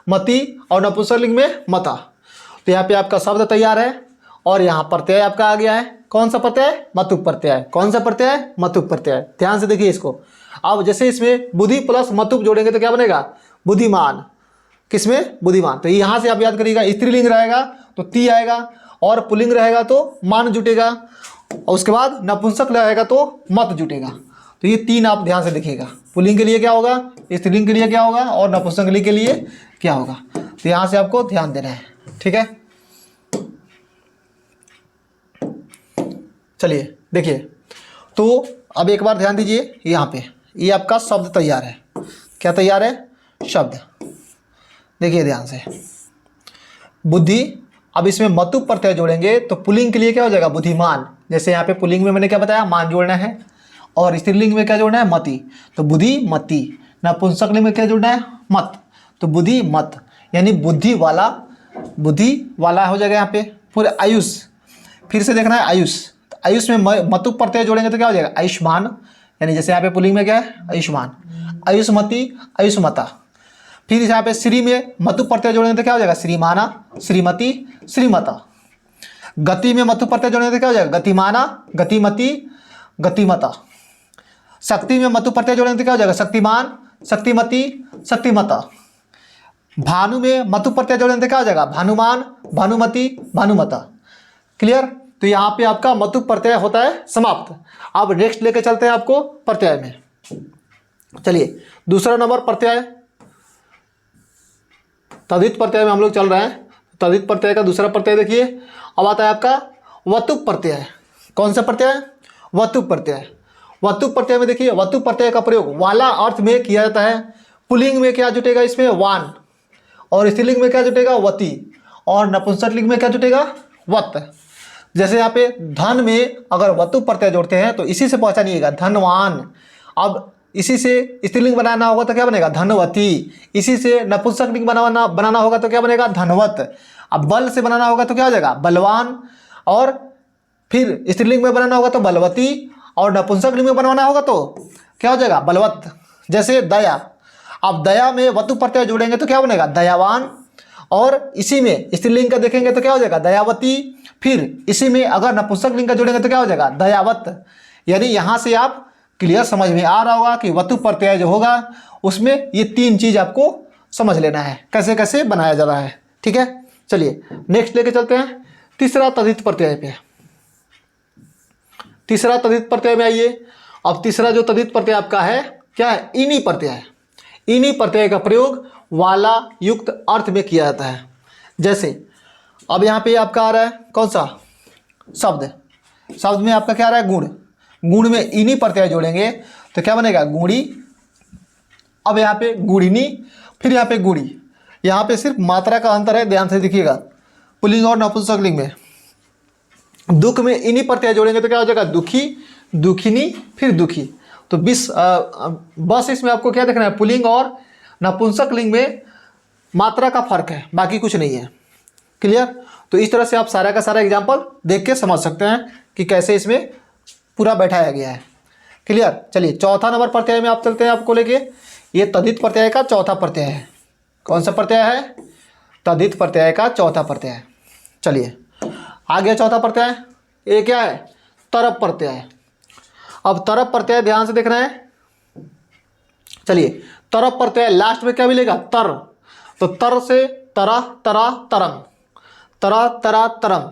मति, और नपुंसकलिंग में मता। तो यहाँ पे आपका शब्द तैयार है और यहाँ प्रत्यय आपका आ गया है। कौन सा प्रत्यय? मतुप प्रत्यय। कौन सा प्रत्यय? मतुप प्रत्यय। ध्यान से देखिए इसको। अब जैसे इसमें बुद्धि प्लस मतुप जोड़ेंगे तो क्या बनेगा? बुद्धिमान। किसमें? बुद्धिमान। तो यहाँ से आप याद करिएगा, स्त्रीलिंग रहेगा तो ती आएगा और पुल्लिंग रहेगा तो मान जुटेगा, और उसके बाद नपुंसक रहेगा तो मत जुटेगा। तो ये तीन आप ध्यान से देखिएगा। पुल्लिंग के लिए क्या होगा, स्त्रीलिंग के लिए क्या होगा और नपुंसकलिंग के लिए क्या होगा। तो यहाँ से आपको ध्यान देना है। ठीक है, चलिए देखिए, तो अब एक बार ध्यान दीजिए, यहाँ पे ये आपका शब्द तैयार है। क्या तैयार है? शब्द। देखिए ध्यान से, बुद्धि। अब इसमें मतुप प्रत्यय जोड़ेंगे तो पुल्लिंग के लिए क्या हो जाएगा? बुद्धिमान। जैसे यहाँ पे पुल्लिंग में मैंने क्या बताया? मान जोड़ना है, और स्त्रीलिंग में क्या जोड़ना है? मति। तो बुद्धि मति। नपुंसकलिंग में क्या जोड़ना है? मत। तो बुद्धि मत, यानी बुद्धि वाला हो जाएगा यहाँ पे। पूरे आयुष, फिर से देखना है आयुष। तो आयुष में मतुप प्रत्यय जोड़ेंगे तो क्या हो जाएगा? आयुष्मान। यानी जैसे यहाँ पे पुल्लिंग में क्या है? आयुष्मान। आयुष्मति, आयुष्मता। फिर यहाँ पे श्री में मतुप प्रत्यय जोड़ेंगे तो क्या हो जाएगा? श्रीमाना, श्रीमती, श्रीमता। गति में मतुप प्रत्यय जोड़ेंगे तो क्या हो जाएगा? गतिमाना, गतिमती, गतिमता। शक्ति में मतुप प्रत्यय जोड़ेंगे तो क्या हो जाएगा? शक्तिमान, शक्तिमती, शक्तिमता। भानु में मतुप प्रत्यय जोड़ेंगे तो क्या हो जाएगा? भानुमान, भानुमती, भानुमता। क्लियर? तो यहाँ पे आपका मतुप प्रत्यय होता है समाप्त। अब नेक्स्ट लेके चलते हैं आपको प्रत्यय में। चलिए, दूसरा नंबर प्रत्यय, तद्धित प्रत्यय में हम लोग चल रहे हैं। तद्धित प्रत्यय का दूसरा प्रत्यय देखिए, अब आता है आपका वतुप प्रत्यय। कौन सा प्रत्यय? वतुप प्रत्यय। वतुप प्रत्यय में देखिए, वतुप प्रत्यय का प्रयोग वाला अर्थ में किया जाता है। पुल्लिंग में क्या जुटेगा? इसमें वान, और स्त्रीलिंग में क्या जुटेगा? वती, और नपुंसकलिंग में क्या जुटेगा? वत। जैसे यहाँ पे धन में अगर वतुप प्रत्यय जोड़ते हैं तो इसी से पहचानिएगा, धनवान। अब इसी से स्त्रीलिंग बनाना होगा तो क्या बनेगा? धनवती। इसी से नपुंसकलिंग बनाना होगा तो क्या बनेगा? धनवत। अब बल से बनाना होगा तो क्या हो जाएगा? बलवान। और फिर स्त्रीलिंग में बनाना होगा तो बलवती, और नपुंसकलिंग में बनवाना होगा तो क्या हो जाएगा? बलवत। जैसे दया, अब दया में वतुप प्रत्यय जोड़ेंगे तो क्या बनेगा? दयावान, और इसी में स्त्रीलिंग का देखेंगे तो क्या हो जाएगा दयावती। फिर इसी में अगर नपुंसक लिंग का जोड़ेंगे तो क्या हो जाएगा दयावत। यानी यहाँ से आप क्लियर समझ में आ रहा होगा कि वतु प्रत्यय जो होगा उसमें ये 3 चीज आपको समझ लेना है कैसे कैसे बनाया जा रहा है। ठीक है, चलिए नेक्स्ट लेके चलते हैं तीसरा तद्धित प्रत्यय पे। तीसरा तद्धित प्रत्यय में आइए। अब तीसरा जो तद्धित प्रत्यय आपका है क्या है, इनी प्रत्यय है। इनी प्रत्यय का प्रयोग वाला युक्त अर्थ में किया जाता है। जैसे अब यहाँ पे आपका आ रहा है कौन सा शब्द, शब्द में आपका क्या आ रहा है गुण, गुण में इनी प्रत्यय जोड़ेंगे तो क्या बनेगा गुणी। अब यहाँ पे गुणिनी, फिर यहाँ पे गुणी। यहाँ पे सिर्फ मात्रा का अंतर है, ध्यान से देखिएगा। पुल्लिंग और नपुंसक लिंग में दुख में इनी प्रत्यय जोड़ेंगे तो क्या हो जाएगा दुखी, दुखिनी, फिर दुखी। तो बस इसमें आपको क्या देखना है, पुल्लिंग और नपुंसक लिंग में मात्रा का फर्क है, बाकी कुछ नहीं है। क्लियर। तो इस तरह से आप सारा का सारा एग्जाम्पल देख के समझ सकते हैं कि कैसे इसमें पूरा बैठाया गया है। क्लियर। चलिए चौथा नंबर प्रत्यय में आप चलते हैं, आपको लेके ये तद्धित प्रत्यय का चौथा प्रत्यय है। कौन सा प्रत्यय है, तद्धित प्रत्यय का चौथा प्रत्यय। चलिए आ गया चौथा प्रत्यय, ये क्या है तरप प्रत्यय। अब तरप प्रत्यय ध्यान से देखना है। चलिए तरप प्रत्यय लास्ट में क्या मिलेगा तर, तो तर से तरा तरा तरम, तरा तरा तरम,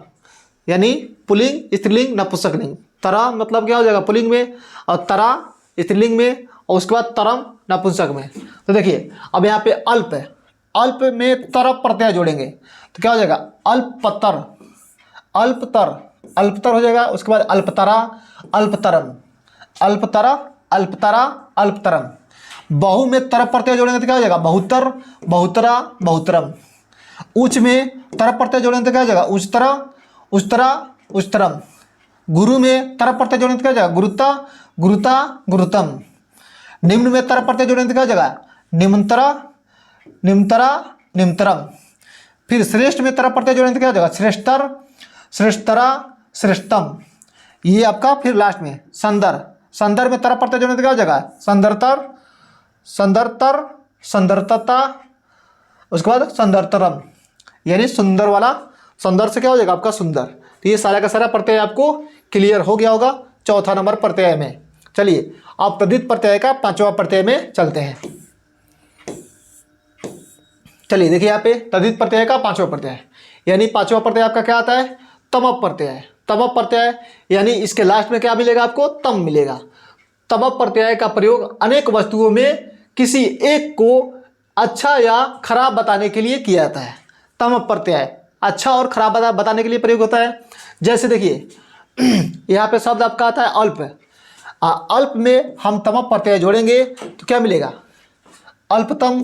यानी पुल्लिंग स्त्रीलिंग नपुंसक लिंग। तरा मतलब क्या हो जाएगा पुल्लिंग में, और तरा स्त्रीलिंग में, और उसके बाद तरम नपुंसक में। तो देखिए अब यहाँ पे अल्प है, अल्प में तरप प्रत्यय जोड़ेंगे तो क्या हो जाएगा अल्पतर, अल्पतर, अल्पतर हो जाएगा। उसके बाद अल्पतरा, अल्पतरम, अल्पतरा, अल्पतरा, अल्पतरम। बहु में तरप प्रत्यय जोड़ेंगे तो क्या हो जाएगा बहुतर, बहुतरा, बहुतरम। उच्च में तरप प्रत्यय जोड़ेंगे तो क्या हो जाएगा उच्चतरा, उच्चतरा, उच्चतरम। गुरु में तरप प्रत्यय जोड़ेंगे तो क्या हो जाएगा गुरुता, गुरुता, गुरुतम। निम्न में तरप प्रत्यय जोड़ेंगे तो क्या हो जाएगा निम्नतरा, निम्नतरा, निम्नतरम। फिर श्रेष्ठ में तरप प्रत्यय जोड़ेंगे तो क्या हो जाएगा श्रेष्ठतर, श्रेष्ठतरा, श्रेष्ठतम। ये आपका फिर लास्ट में संदर, संदर में तरप प्रत्यय जोड़ेंगे तो क्या हो जाएगा संदरतर, संदरतर, संदरतता, उसके बाद संदरतरम, यानी सुंदर वाला। सुंदर से क्या हो जाएगा आपका सुंदर। तो ये सारा का सारा प्रत्यय आपको क्लियर हो गया होगा चौथा नंबर प्रत्यय में। चलिए आप तद्धित प्रत्यय का पांचवा प्रत्यय में चलते हैं। चलिए देखिए यहाँ पे तद्धित प्रत्यय का पांचवा प्रत्यय, यानी पांचवा प्रत्यय आपका क्या आता है तमप प्रत्यय। तमप प्रत्यय यानी इसके लास्ट में क्या मिलेगा आपको तम मिलेगा। तमप प्रत्यय का प्रयोग अनेक वस्तुओं में किसी एक को अच्छा या खराब बताने के लिए किया जाता है। तमप प्रत्यय अच्छा और खराब बताने के लिए प्रयोग होता है। जैसे देखिए यहाँ पे शब्द आपका आता है अल्प, अल्प में हम तमप प्रत्यय जोड़ेंगे तो क्या मिलेगा अल्पतम,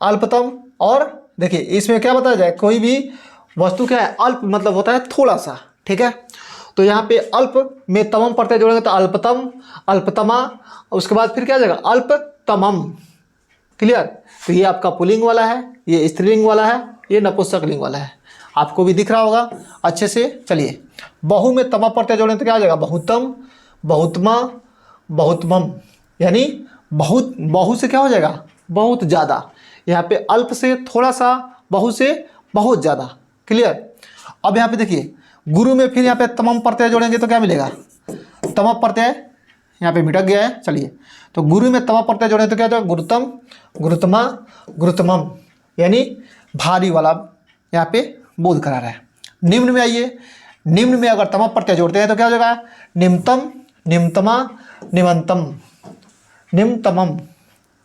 अल्पतम। और देखिए इसमें क्या बताया जाए, कोई भी वस्तु क्या है अल्प मतलब होता है थोड़ा सा, ठीक है। तो यहाँ पे अल्प में तमम प्रत्यय जोड़ेंगे तो अल्पतम, अल्पतमा, उसके बाद फिर क्या आ जाएगा अल्पतमम। क्लियर। तो ये आपका पुल्लिंग वाला है, ये स्त्रीलिंग वाला है, ये नपुंसक लिंग वाला है, आपको भी दिख रहा होगा अच्छे से। चलिए बहु में तमा प्रत्यय जोड़ेंगे तो क्या आ जाएगा बहुतम, बहुतमा, बहुतमम, यानी बहुत, बहु से क्या हो जाएगा बहुत ज़्यादा। यहाँ पे अल्प से थोड़ा सा, बहु से बहुत ज़्यादा। क्लियर। अब यहाँ पे देखिए गुरु में फिर यहाँ पे तमाम प्रत्यय जोड़ेंगे तो क्या मिलेगा तमाम प्रत्यय, यहाँ पे मिटक गया है। चलिए तो गुरु में तमाम प्रत्यय जोड़ेंगे तो क्या होगा गुरुतम, गुरुतमा, गुरुतमम, यानी भारी वाला यहाँ पे बोध करा रहा है। निम्न में आइए, निम्न में अगर तमाम प्रत्यय जोड़ते हैं तो क्या हो जाएगा निम्नतम, निम्नतमा, निमंतम, निम्नतमम।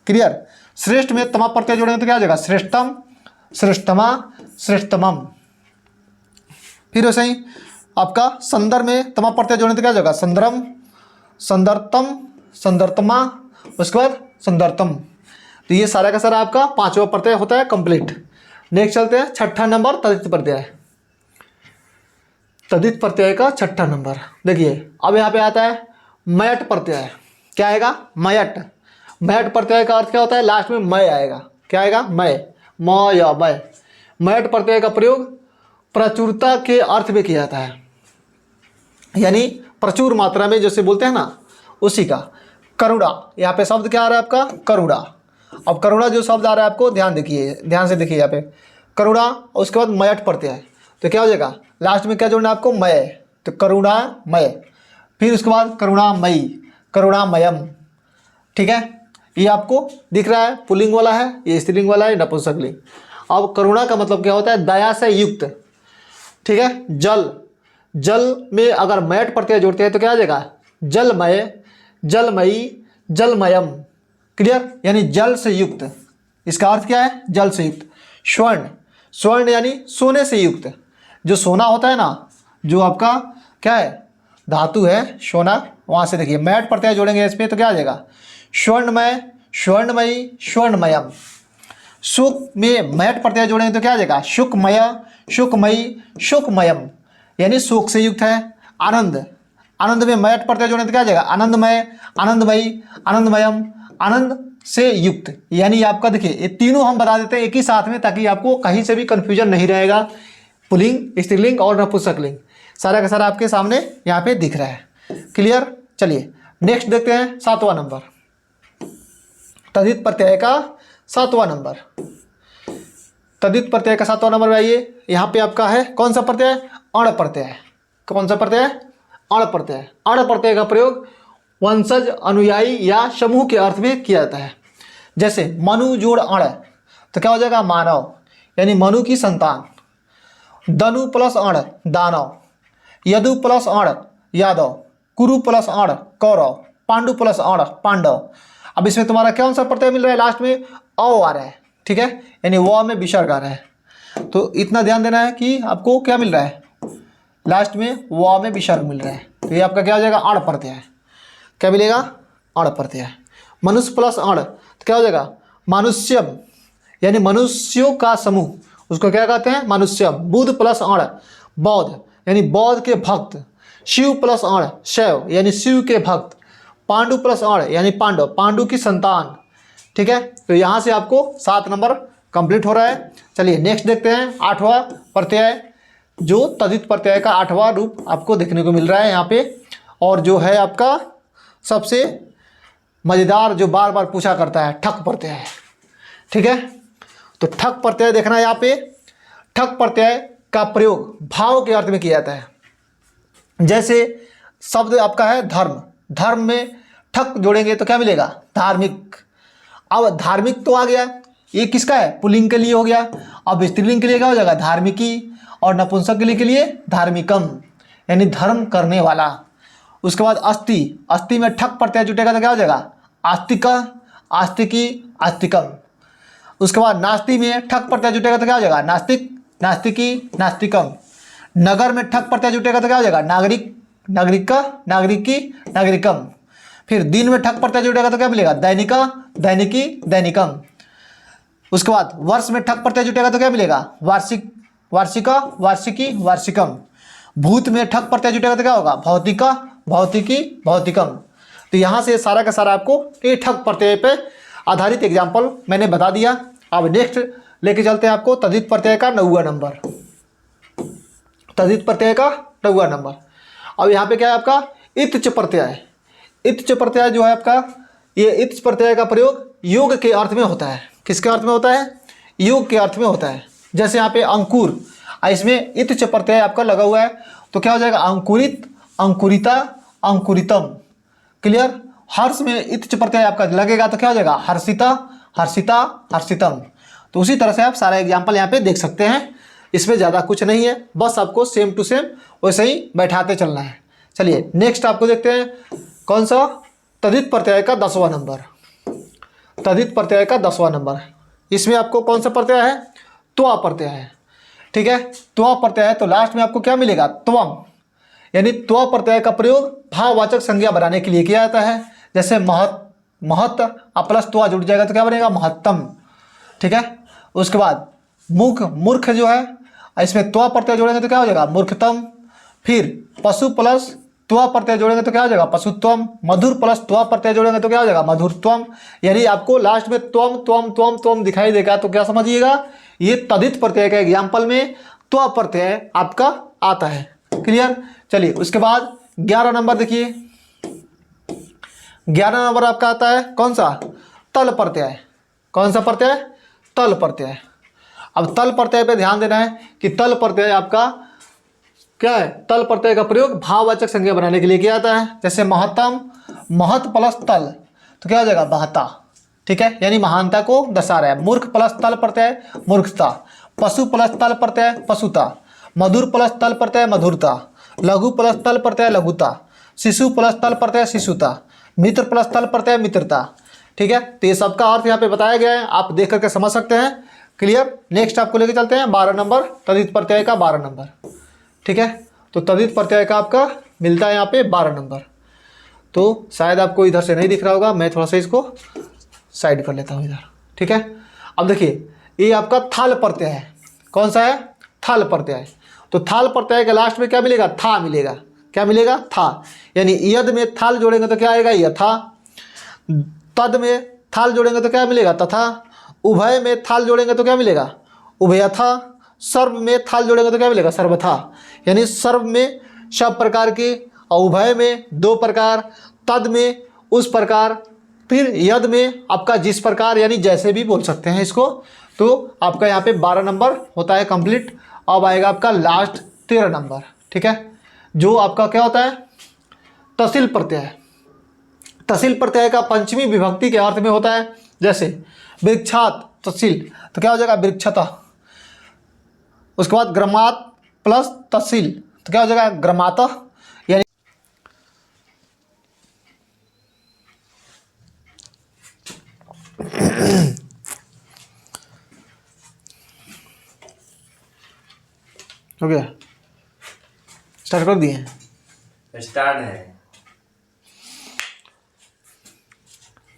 क्लियर। श्रेष्ठ में तमाम प्रत्यय जोड़ेंगे तो क्या हो जाएगा श्रेष्ठतम, श्रेष्ठतमा, श्रेष्ठतमम। फिर वैसे ही आपका संदर में तमाम प्रत्यय जोड़ेंगे तो क्या हो जाएगा संदरम, संदरतम, संदरतमा, उसके बाद संदरतम। तो ये सारा का सारा आपका पांचवा प्रत्यय होता है कंप्लीट। नेक्स्ट चलते हैं छठा नंबर तद्धित प्रत्यय। तद्धित प्रत्यय का छठा नंबर देखिए अब यहाँ पे आता है मयट प्रत्यय। क्या आएगा मयट। मयट प्रत्यय का अर्थ क्या होता है लास्ट में मय आएगा। क्या आएगा मय, म या मय। मयट प्रत्यय का प्रयोग प्रचुरता के अर्थ में किया जाता है, यानी प्रचुर मात्रा में जैसे बोलते हैं ना उसी का। करुणा, यहाँ पे शब्द क्या आ रहा है आपका करुणा। अब करुणा जो शब्द आ रहा है आपको ध्यान देखिए, ध्यान से देखिए यहाँ पे करुणा, उसके बाद मयट प्रत्यय, तो क्या हो जाएगा लास्ट में क्या जोड़ना है आपको, मय, तो करुणामय। फिर उसके बाद करुणामयी, करुणामयम। ठीक है, ये आपको दिख रहा है पुल्लिंग वाला है, ये स्त्रीलिंग वाला है, नपुंसकलिंग। अब करुणा का मतलब क्या होता है, दया से युक्त। ठीक है, जल, जल में अगर मयट प्रत्यय जोड़ते हैं तो क्या आ जाएगा, जलमय, जलमयी, जलमयम। क्लियर, यानी जल से युक्त, इसका अर्थ क्या है, जल से युक्त। स्वर्ण, स्वर्ण यानी सोने से युक्त, जो सोना होता है ना, जो आपका क्या है धातु है सोना, वहाँ से देखिए मैट प्रत्यय जोड़ेंगे इसमें तो क्या आ जाएगा, स्वर्णमय, स्वर्णमयी, स्वर्णमयम। सुख में मैट प्रत्यय जोड़ेंगे तो क्या आ जाएगा, सुखमय, सुखमयी, सुखमयम, यानी सुख से युक्त है। आनंद, आनंद में मैट प्रत्यय जोड़ेंगे तो क्या आ जाएगा, आनंदमय, आनंदमयी, आनंदमयम, आनंद से युक्त। यानी आपका देखिए ये तीनों हम बता देते हैं एक ही साथ में, ताकि आपको कहीं से भी कंफ्यूजन नहीं रहेगा। पुल्लिंग, स्त्रीलिंग और नपुंसकलिंग सारा का सारा आपके सामने यहाँ पे दिख रहा है। क्लियर, चलिए नेक्स्ट देखते हैं 7वां नंबर, तद्धित प्रत्यय का 7वां नंबर। तद्धित प्रत्यय का 7वां नंबर में आइए, यहाँ पे आपका है कौन सा प्रत्यय, अण प्रत्यय। कौन सा प्रत्यय, अण प्रत्यय। अण प्रत्यय का प्रयोग वंशज, अनुयायी या समूह के अर्थ में किया जाता है। जैसे मनु जोड़ अण, तो क्या हो जाएगा, मानव, यानी मनु की संतान। दनु प्लस अण, दानव। यदु प्लस अण, यादव। कुरु प्लस अण, कौरव। पांडु प्लस अण, पांडव। अब इसमें तुम्हारा कौन सा प्रत्यय मिल रहा है, लास्ट में अ आ रहा है। ठीक है, यानी व में विसर्ग आ रहा है। तो इतना ध्यान देना है कि आपको क्या मिल रहा है, लास्ट में व में विसर्ग मिल रहा है, तो ये आपका क्या हो जाएगा, अण प्रत्यय है। क्या मिलेगा, अण प्रत्यय। मनुष्य प्लस अण, तो क्या हो जाएगा, मनुष्यम, यानी मनुष्यों का समूह, उसको क्या कहते हैं, मनुष्यम। बुद्ध प्लस अण, बौद्ध, यानी बौद्ध के भक्त। शिव प्लस अण, शैव, यानी शिव के भक्त। पांडु प्लस अण, यानी पांडव, पांडु की संतान। ठीक है, तो यहाँ से आपको 7 नंबर कंप्लीट हो रहा है। चलिए नेक्स्ट देखते हैं 8वां प्रत्यय, जो तद्धित प्रत्यय का 8वां रूप आपको देखने को मिल रहा है यहाँ पे, और जो है आपका सबसे मज़ेदार, जो बार बार पूछा करता है, ठक प्रत्यय है। ठीक है, तो ठक प्रत्यय देखना है यहाँ पे। ठक प्रत्यय का प्रयोग भाव के अर्थ में किया जाता है। जैसे शब्द आपका है धर्म, धर्म में ठक जोड़ेंगे तो क्या मिलेगा, धार्मिक। अब धार्मिक तो आ गया, ये किसका है, पुल्लिंग के लिए हो गया। अब स्त्रीलिंग के लिए क्या हो जाएगा, धार्मिकी, और नपुंसकलिंग के लिए धार्मिकम, यानी धर्म करने वाला। उसके बाद अस्थि, अस्थि में ठक प्रत्यय जुटेगा तो क्या हो जाएगा, आस्तिका, आस्तिकी, आस्तिकम। उसके बाद नास्ति में ठक प्रत्यय जुटेगा तो क्या हो जाएगा, नास्तिक, नास्तिकी, नास्तिकम। नगर में ठक प्रत्यय जुटेगा तो क्या हो जाएगा, नागरिक, नागरिका, नागरिकी, नागरिकम। फिर दिन में ठक प्रत्यय जुटेगा तो क्या मिलेगा, दैनिका, दैनिकी, दैनिकम। उसके बाद वर्ष में ठक प्रत्यय जुटेगा तो क्या मिलेगा, वार्षिक, वार्षिका, वार्षिकी, वार्षिकम। भूत में ठक प्रत्यय जुटेगा तो क्या होगा, भौतिका, भौतिकी, भौतिकम। तो यहाँ से सारा का सारा आपको ये ठक प्रत्यय पे आधारित एग्जाम्पल मैंने बता दिया। अब नेक्स्ट लेके चलते हैं आपको तद्धित प्रत्यय का 9वां नंबर। तद्धित प्रत्यय का 9वां नंबर। अब यहाँ पे क्या है आपका, इत्च प्रत्यय। इत्च प्रत्यय जो है आपका, ये इत्च प्रत्यय का प्रयोग योग के अर्थ में होता है। किसके अर्थ में होता है, योग के अर्थ में होता है। जैसे यहाँ पे अंकुर, इसमें इत्च प्रत्यय आपका लगा हुआ है, तो क्या हो जाएगा, अंकुरित, अंकुरिता, अंकुरितम। क्लियर। हर्ष में इत्च प्रत्यय आपका लगेगा तो क्या हो जाएगा, हर्षिता, हर्षिता, हर्षितम। तो उसी तरह से आप सारा एग्जाम्पल यहाँ पे देख सकते हैं। इसमें ज़्यादा कुछ नहीं है, बस आपको सेम टू सेम वैसे ही बैठाते चलना है। चलिए नेक्स्ट आपको देखते हैं कौन सा, तद्धित प्रत्यय का 10वां नंबर। तद्धित प्रत्यय का 10वां नंबर, इसमें आपको कौन सा प्रत्यय है, त्वा प्रत्यय है। ठीक है, त्वा प्रत्यय है तो लास्ट में आपको क्या मिलेगा, त्वम, यानी त्वा प्रत्यय का प्रयोग भाववाचक संज्ञा बनाने के लिए किया जाता है। जैसे महत, महत प्लस त्वा जुड़ जाएगा तो क्या बनेगा, महत्तम। ठीक है, उसके बाद मुख, मूर्ख जो है, इसमें त्वा प्रत्यय जोड़ेंगे तो क्या हो जाएगा, मूर्खतम। फिर पशु प्लस त्वा प्रत्यय जोड़ेंगे तो क्या हो जाएगा, पशुत्वम। मधुर प्लस त्वा प्रत्यय जोड़ेंगे तो क्या हो जाएगा, मधुरत्वम। यानी आपको लास्ट में त्वम त्वम त्वम त्वम दिखाई देगा तो क्या समझिएगा, ये तद्धित प्रत्यय का एग्जाम्पल में त्वा प्रत्यय आपका आता है। क्लियर। चलिए उसके बाद 11 नंबर देखिए, 11 नंबर आपका आता है कौन सा, तल प्रत्यय। कौन सा प्रत्यय, तल प्रत्यय। अब तल प्रत्यय पे ध्यान देना है कि तल प्रत्यय आपका क्या है, तल प्रत्यय का प्रयोग भाववाचक संज्ञा बनाने के लिए किया जाता है। जैसे महत्तम, महत प्लस तल तो क्या हो जाएगा महता, ठीक है, यानी महानता को दर्शा रहा है। मूर्ख प्लस तल प्रत्यय मूर्खता, पशु प्लस तल प्रत्यय पशुता, मधुर प्लस तल प्रत्यय मधुरता, लघु प्लस तल प्रत्यय लघुता, शिशु प्लस तल प्रत्यय शिशुता, मित्र प्लस तल प्रत्यय मित्रता, ठीक है। तो ये सबका अर्थ यहाँ पे बताया गया है, आप देख करके समझ सकते हैं। क्लियर। नेक्स्ट आपको लेके चलते हैं 12 नंबर, तदित प्रत्यय का 12 नंबर, ठीक है। तो तदित प्रत्यय का आपका मिलता है यहाँ पे 12 नंबर। तो शायद आपको इधर से नहीं दिख रहा होगा, मैं थोड़ा सा इसको साइड कर लेता हूँ इधर, ठीक है। अब देखिए ये आपका थाल प्रत्यय है। कौन सा है? थाल प्रत्यय। तो थाल प्रत्यय के लास्ट में क्या मिलेगा? था मिलेगा। क्या मिलेगा? था। यानी यद में थाल जोड़ेंगे तो क्या आएगा? यथा। तद में थाल जोड़ेंगे तो क्या मिलेगा? तथा। उभय में थाल जोड़ेंगे तो क्या मिलेगा? उभयथा। सर्व में थाल जोड़ेंगे तो क्या मिलेगा? सर्वथा। यानी सर्व में सब प्रकार के, और उभय में 2 प्रकार, तद में उस प्रकार, फिर यद में आपका जिस प्रकार, यानी जैसे भी बोल सकते हैं इसको। तो आपका यहाँ पे 12 नंबर होता है कंप्लीट। अब आएगा आपका लास्ट 13 नंबर, ठीक है, जो आपका क्या होता है? तहसील प्रत्यय। तहसील प्रत्यय का पंचमी विभक्ति के अर्थ में होता है। जैसे वृक्षात तहसील तो क्या हो जाएगा? वृक्षता। उसके बाद ग्रमात प्लस तहसील तो क्या हो जाएगा? ग्रमाता। यानी हो गया, स्टार्ट कर दिए? स्टार्ट है।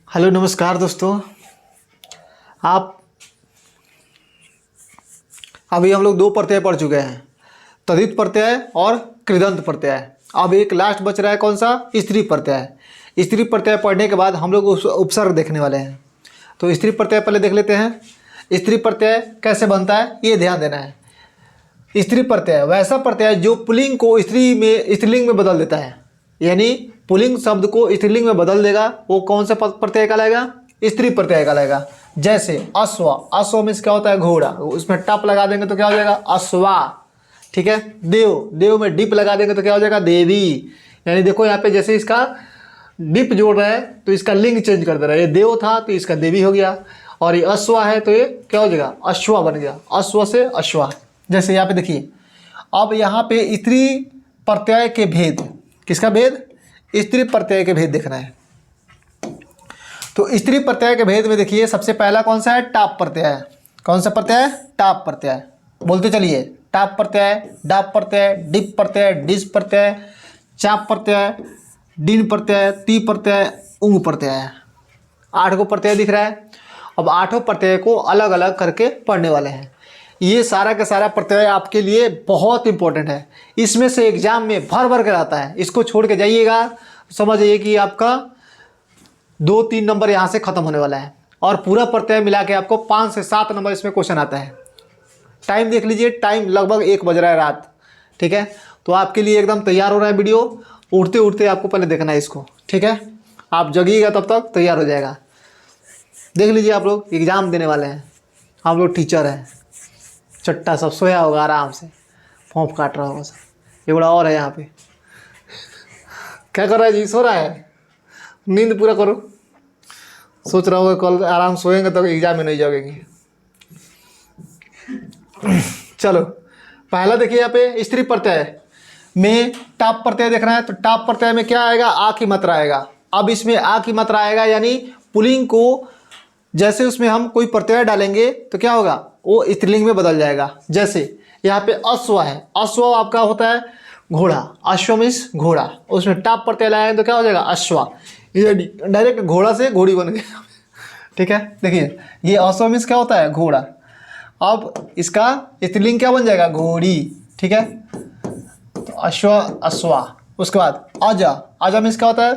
हेलो नमस्कार दोस्तों, आप अभी हम लोग 2 प्रत्यय पढ़ चुके हैं, तद्धित प्रत्यय और कृदंत प्रत्यय। अब एक लास्ट बच रहा है, कौन सा? स्त्री प्रत्यय। स्त्री प्रत्यय पढ़ने के बाद हम लोग उपसर्ग देखने वाले हैं। तो स्त्री प्रत्यय पहले देख लेते हैं। स्त्री प्रत्यय कैसे बनता है ये ध्यान देना है। स्त्री प्रत्यय वैसा प्रत्यय जो पुल्लिंग को स्त्रीलिंग में बदल देता है, यानी पुल्लिंग शब्द को स्त्रीलिंग में बदल देगा, वो कौन सा प्रत्यय कहलाएगा? स्त्री प्रत्यय कहलाएगा। जैसे अश्व। अश्व मीन्स क्या होता है? घोड़ा। उसमें टप लगा देंगे तो क्या हो जाएगा? अश्वा, ठीक है। देव। देव में डिप लगा देंगे तो क्या हो जाएगा? देवी। यानी देखो यहाँ पे जैसे इसका डिप जोड़ रहा है तो इसका लिंग चेंज कर दे रहा है। ये देव था तो इसका देवी हो गया, और ये अश्वा है तो ये क्या हो जाएगा? अश्वा बन गया। अश्व से अश्वा। जैसे यहाँ पे देखिए, अब यहाँ पे स्त्री प्रत्यय के भेद। किसका भेद? स्त्री प्रत्यय के भेद देखना है। तो स्त्री प्रत्यय के भेद में देखिए, सबसे पहला कौन सा है? टाप प्रत्यय। कौन सा प्रत्यय? टाप प्रत्यय। बोलते चलिए, टाप प्रत्यय, डाप प्रत्यय, डिप प्रत्यय, डिस प्रत्यय, चाप प्रत्यय, डिन प्रत्यय, ती प्रत्यय, उंग प्रत्यय। 8 को प्रत्यय दिख रहा है। अब 8 प्रत्यय को अलग अलग करके पढ़ने वाले हैं। ये सारा का सारा प्रत्यय आपके लिए बहुत इंपॉर्टेंट है। इसमें से एग्जाम में भर भर कर आता है। इसको छोड़ के जाइएगा, समझिए कि आपका 2-3 नंबर यहाँ से खत्म होने वाला है, और पूरा प्रत्यय मिला के आपको 5 से 7 नंबर इसमें क्वेश्चन आता है। टाइम देख लीजिए, टाइम लगभग 1 बज रहा है रात, ठीक है। तो आपके लिए एकदम तैयार हो रहा है वीडियो। उठते उठते आपको पहले देखना है इसको, ठीक है। आप जगिएगा तब तक तैयार हो जाएगा। देख लीजिए, आप लोग एग्ज़ाम देने वाले हैं, हम लोग टीचर हैं। चट्टा सब सोया होगा आराम से, फोंफ काट रहा होगा सब। ये बड़ा और है यहाँ पे, क्या कर रहा है जी? सो रहा है। नींद पूरा करो। सोच रहा होगा कल आराम सोएंगे तो एग्जाम में नहीं जाओगे। चलो पहला देखिए, यहाँ पे स्त्री प्रत्यय में टाप प्रत्यय देखना है। तो टाप प्रत्यय में क्या आएगा? आ की मात्रा आएगा। अब इसमें आ की मात्रा आएगा, यानी पुल्लिंग को जैसे उसमें हम कोई प्रत्यय डालेंगे तो क्या होगा? वो स्त्रीलिंग में बदल जाएगा। जैसे यहाँ पे अश्व है। अश्व आपका होता है घोड़ा। अश्व मीन्स घोड़ा। उसमें टाप प्रत्यय लाएंगे तो क्या हो जाएगा? अश्वा। ये डायरेक्ट घोड़ा से घोड़ी बन गया, ठीक है। देखिए, ये अश्व मीन्स क्या होता है? घोड़ा। अब इसका स्त्रीलिंग क्या बन जाएगा? घोड़ी, ठीक है। तो अश्व, अश्वा। उसके बाद आजा। आजा मीन्स क्या होता है?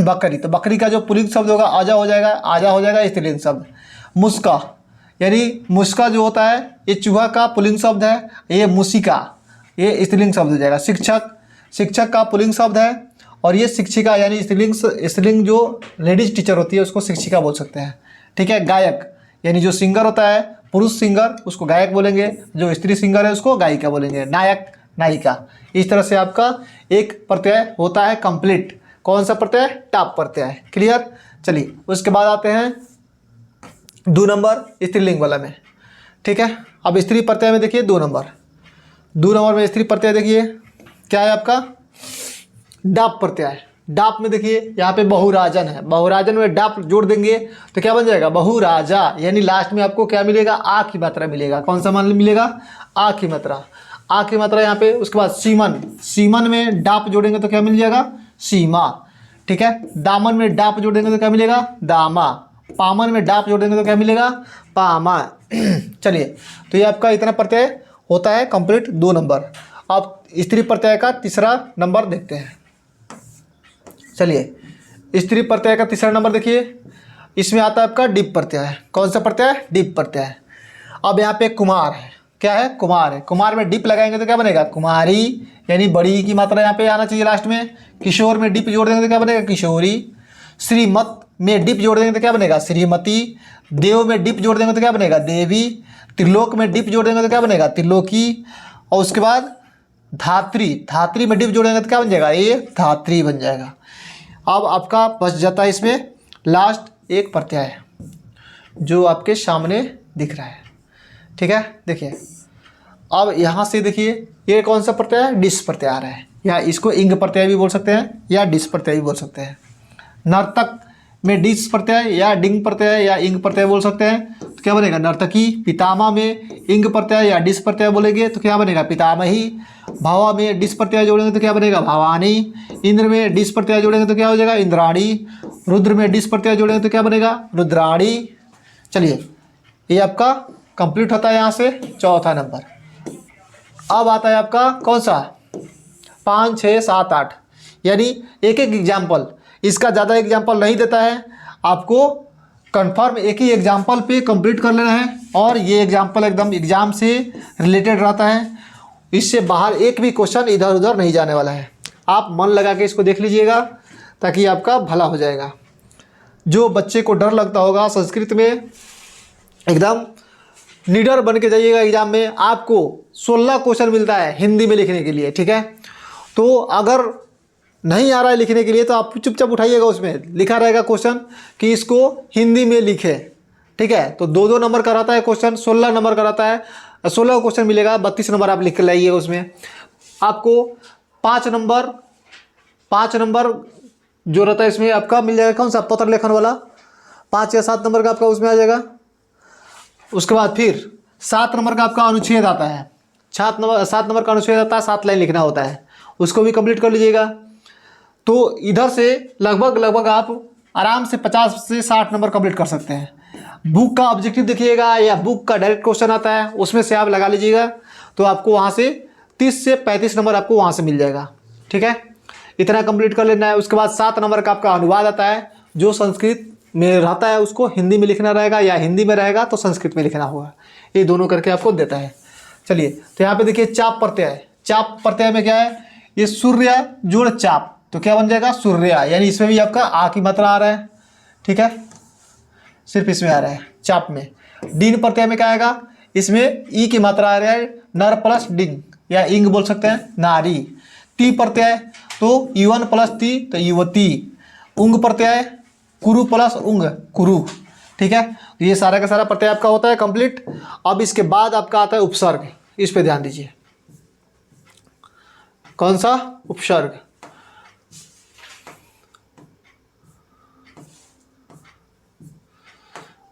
बकरी। तो बकरी का जो पुल्लिंग शब्द होगा आजा हो जाएगा। आजा हो जाएगा स्त्रीलिंग शब्द। मुस्का, यानी मुस्का जो होता है ये चूहा का पुल्लिंग शब्द है। ये मुसिका, ये स्त्रीलिंग शब्द हो जाएगा। शिक्षक, शिक्षक का पुल्लिंग शब्द है। और ये शिक्षिका, यानी स्त्रीलिंग जो लेडीज टीचर होती है उसको शिक्षिका बोल सकते हैं, ठीक है। गायक, यानी जो सिंगर होता है पुरुष सिंगर उसको गायक बोलेंगे, जो स्त्री सिंगर है उसको गायिका बोलेंगे, नायक नायिका। इस तरह से आपका एक प्रत्यय होता है कंप्लीट। कौन सा प्रत्यय? टाप प्रत्यय। क्लियर। चलिए उसके बाद आते हैं 2 नंबर स्त्रीलिंग वाला में। ठीक है, अब स्त्री प्रत्यय में देखिए 2 नंबर में स्त्री प्रत्यय देखिए क्या है आपका? डाप प्रत्यय। डाप में देखिए यहाँ पे बहुराजन है, बहुराजन में डाप जोड़ देंगे तो क्या बन जाएगा? बहुराजा। यानी लास्ट में आपको क्या मिलेगा? आ की मात्रा मिलेगा। कौन सा मान मिलेगा? आ की मात्रा। आ की मात्रा यहाँ पे। उसके बाद सीमन, सीमन में डाप जोड़ेंगे तो क्या मिल जाएगा? सीमा। ठीक है, दामन में डाप जोड़ेंगे तो क्या मिलेगा? दामा। पामन में डाप जोड़ेंगे तो क्या मिलेगा? पामा। चलिए, तो ये आपका इतना प्रत्यय होता है कंप्लीट 2 नंबर। अब स्त्री प्रत्यय का तीसरा नंबर देखते हैं। चलिए स्त्री प्रत्यय का तीसरा नंबर देखिए, इसमें आता है आपका डिप प्रत्यय। कौन सा प्रत्यय? डिप प्रत्यय। अब यहाँ पे कुमार है, क्या है? कुमार है। कुमार में डिप लगाएंगे तो क्या बनेगा? कुमारी, यानी बड़ी की मात्रा यहाँ पे आना चाहिए लास्ट में। किशोर में डिप जोड़ देंगे तो क्या बनेगा? किशोरी। श्रीमत में डिप जोड़ देंगे तो क्या बनेगा? श्रीमती। देव में डिप जोड़ देंगे तो क्या बनेगा? देवी। त्रिलोक में डिप जोड़ देंगे तो क्या बनेगा? त्रिलोकी। और उसके बाद धात्री, धात्री में डिप जोड़ेंगे तो क्या बन जाएगा? ये धात्री बन जाएगा। अब आपका बच जाता है इसमें लास्ट एक प्रत्यय जो आपके सामने दिख रहा है। ठीक है, देखिए अब यहाँ से देखिए ये कौन सा प्रत्यय है? डिस प्रत्यय आ रहा है, या इसको इंग प्रत्यय भी बोल सकते हैं या डिस प्रत्यय भी बोल सकते हैं। नर्तक में डिस प्रत्यय या डिंग प्रत्यय या इंग प्रत्यय बोल सकते हैं तो क्या बनेगा? नर्तकी। पितामह में इंग प्रत्यय या डिस प्रत्यय बोलेंगे तो क्या बनेगा? पितामही। भावा में डिस प्रत्यय जोड़ेंगे तो क्या बनेगा? भवानी। इंद्र में डिस प्रत्यय जोड़ेंगे तो क्या हो जाएगा? इंद्राणी। रुद्र में डिस प्रत्यय जोड़ेंगे तो क्या बनेगा? रुद्राणी। चलिए ये आपका कंप्लीट होता है यहाँ से चौथा नंबर। अब आता है आपका कौन सा? 5, 6, 7, 8, यानी एक एक एग्जाम्पल। इसका ज़्यादा एग्जाम्पल नहीं देता है, आपको कंफर्म एक ही एग्जाम्पल पे कंप्लीट कर लेना है। और ये एग्जाम्पल एकदम एग्जाम से रिलेटेड रहता है, इससे बाहर एक भी क्वेश्चन इधर उधर नहीं जाने वाला है। आप मन लगा के इसको देख लीजिएगा ताकि आपका भला हो जाएगा। जो बच्चे को डर लगता होगा संस्कृत में, एकदम निडर बन के जाइएगा एग्जाम में। आपको 16 क्वेश्चन मिलता है हिंदी में लिखने के लिए। ठीक है, तो अगर नहीं आ रहा है लिखने के लिए तो आप चुपचाप उठाइएगा, उसमें लिखा रहेगा क्वेश्चन कि इसको हिंदी में लिखे। ठीक है, तो 2-2 नंबर का रहता है क्वेश्चन, 16 नंबर का रहता है। 16 क्वेश्चन मिलेगा, 32 नंबर आप लिख के लाइएगा। उसमें आपको 5 नंबर जो रहता है इसमें आपका मिल जाएगा। कौन सा? पत्र लेखन वाला 5 या 7 नंबर का आपका उसमें आ जाएगा। उसके बाद फिर 7 नंबर का आपका अनुच्छेद आता है। 7 नंबर का अनुच्छेद आता है, 7 लाइन लिखना होता है, उसको भी कंप्लीट कर लीजिएगा। तो इधर से लगभग आप आराम से 50 से 60 नंबर कंप्लीट कर सकते हैं। बुक का ऑब्जेक्टिव देखिएगा या बुक का डायरेक्ट क्वेश्चन आता है, उसमें से आप लगा लीजिएगा तो आपको वहाँ से 30 से 35 नंबर आपको वहाँ से मिल जाएगा। ठीक है, इतना कंप्लीट कर लेना है। उसके बाद 7 नंबर का आपका अनुवाद आता है, जो संस्कृत में रहता है उसको हिंदी में लिखना रहेगा, या हिंदी में रहेगा तो संस्कृत में लिखना होगा। ये दोनों करके आपको देता है। चलिए, तो यहाँ पे देखिए चाप प्रत्यय। चाप प्रत्यय में क्या है? ये सूर्य जोड़ चाप, तो क्या बन जाएगा? सूर्या। यानी इसमें भी आपका आ की मात्रा आ रहा है। ठीक है, सिर्फ इसमें आ रहा है चाप में। डिन प्रत्यय में क्या आएगा? इसमें ई की मात्रा आ रहा है, नर प्लस डिंग या इंग बोल सकते हैं, नारी। ती प्रत्यय तो युवन प्लस ती तो युवती। उंग प्रत्यय कुरु प्लस उंग कुरु। ठीक है, तो ये सारा का सारा प्रत्यय आपका होता है कंप्लीट। अब इसके बाद आपका आता है उपसर्ग, इस पे ध्यान दीजिए। कौन सा? उपसर्ग।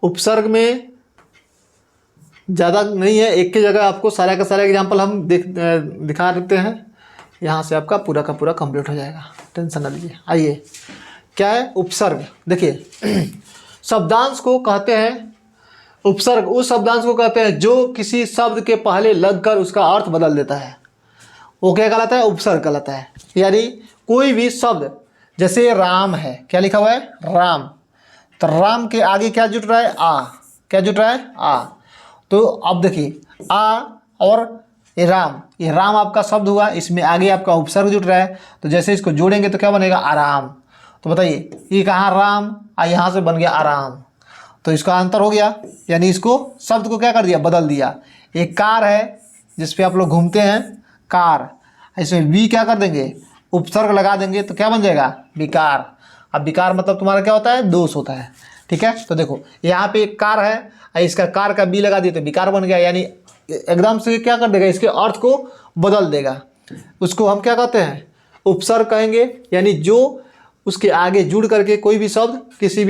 उपसर्ग में ज़्यादा नहीं है, एक की जगह आपको सारा का सारा एग्जाम्पल हम दिखा देते हैं। यहाँ से आपका पूरा का पूरा कंप्लीट हो जाएगा, टेंशन ना लीजिए। आइए, क्या है उपसर्ग? देखिए शब्दांश को कहते हैं उपसर्ग, उस शब्दांश को कहते हैं जो किसी शब्द के पहले लगकर उसका अर्थ बदल देता है, वो क्या कहलाता है? उपसर्ग कहलाता है। यानी कोई भी शब्द, जैसे राम है, क्या लिखा हुआ है? राम, तो राम के आगे क्या जुट रहा है? आ। क्या जुट रहा है? आ। तो अब देखिए आ और ये राम आपका शब्द हुआ, इसमें आगे आपका उपसर्ग जुट रहा है, तो जैसे इसको जोड़ेंगे तो क्या बनेगा? आराम। तो बताइए ये कहाँ राम, यहाँ से बन गया आराम। तो इसका अंतर हो गया, यानी इसको शब्द को क्या कर दिया, बदल दिया। एक कार है जिस पे आप लोग घूमते हैं, कार, इसमें वी क्या कर देंगे, उपसर्ग लगा देंगे तो क्या बन जाएगा, विकार। अब विकार मतलब तुम्हारा क्या होता है, दोष होता है। ठीक है, तो देखो यहाँ पे एक कार है, इसका कार का बी लगा दिए तो विकार बन गया, यानी एकदम से क्या कर देगा, इसके अर्थ को बदल देगा। उसको हम क्या कहते हैं, उपसर्ग कहेंगे, यानी जो उसके आगे जुड़ करके कोई भी शब्द किसी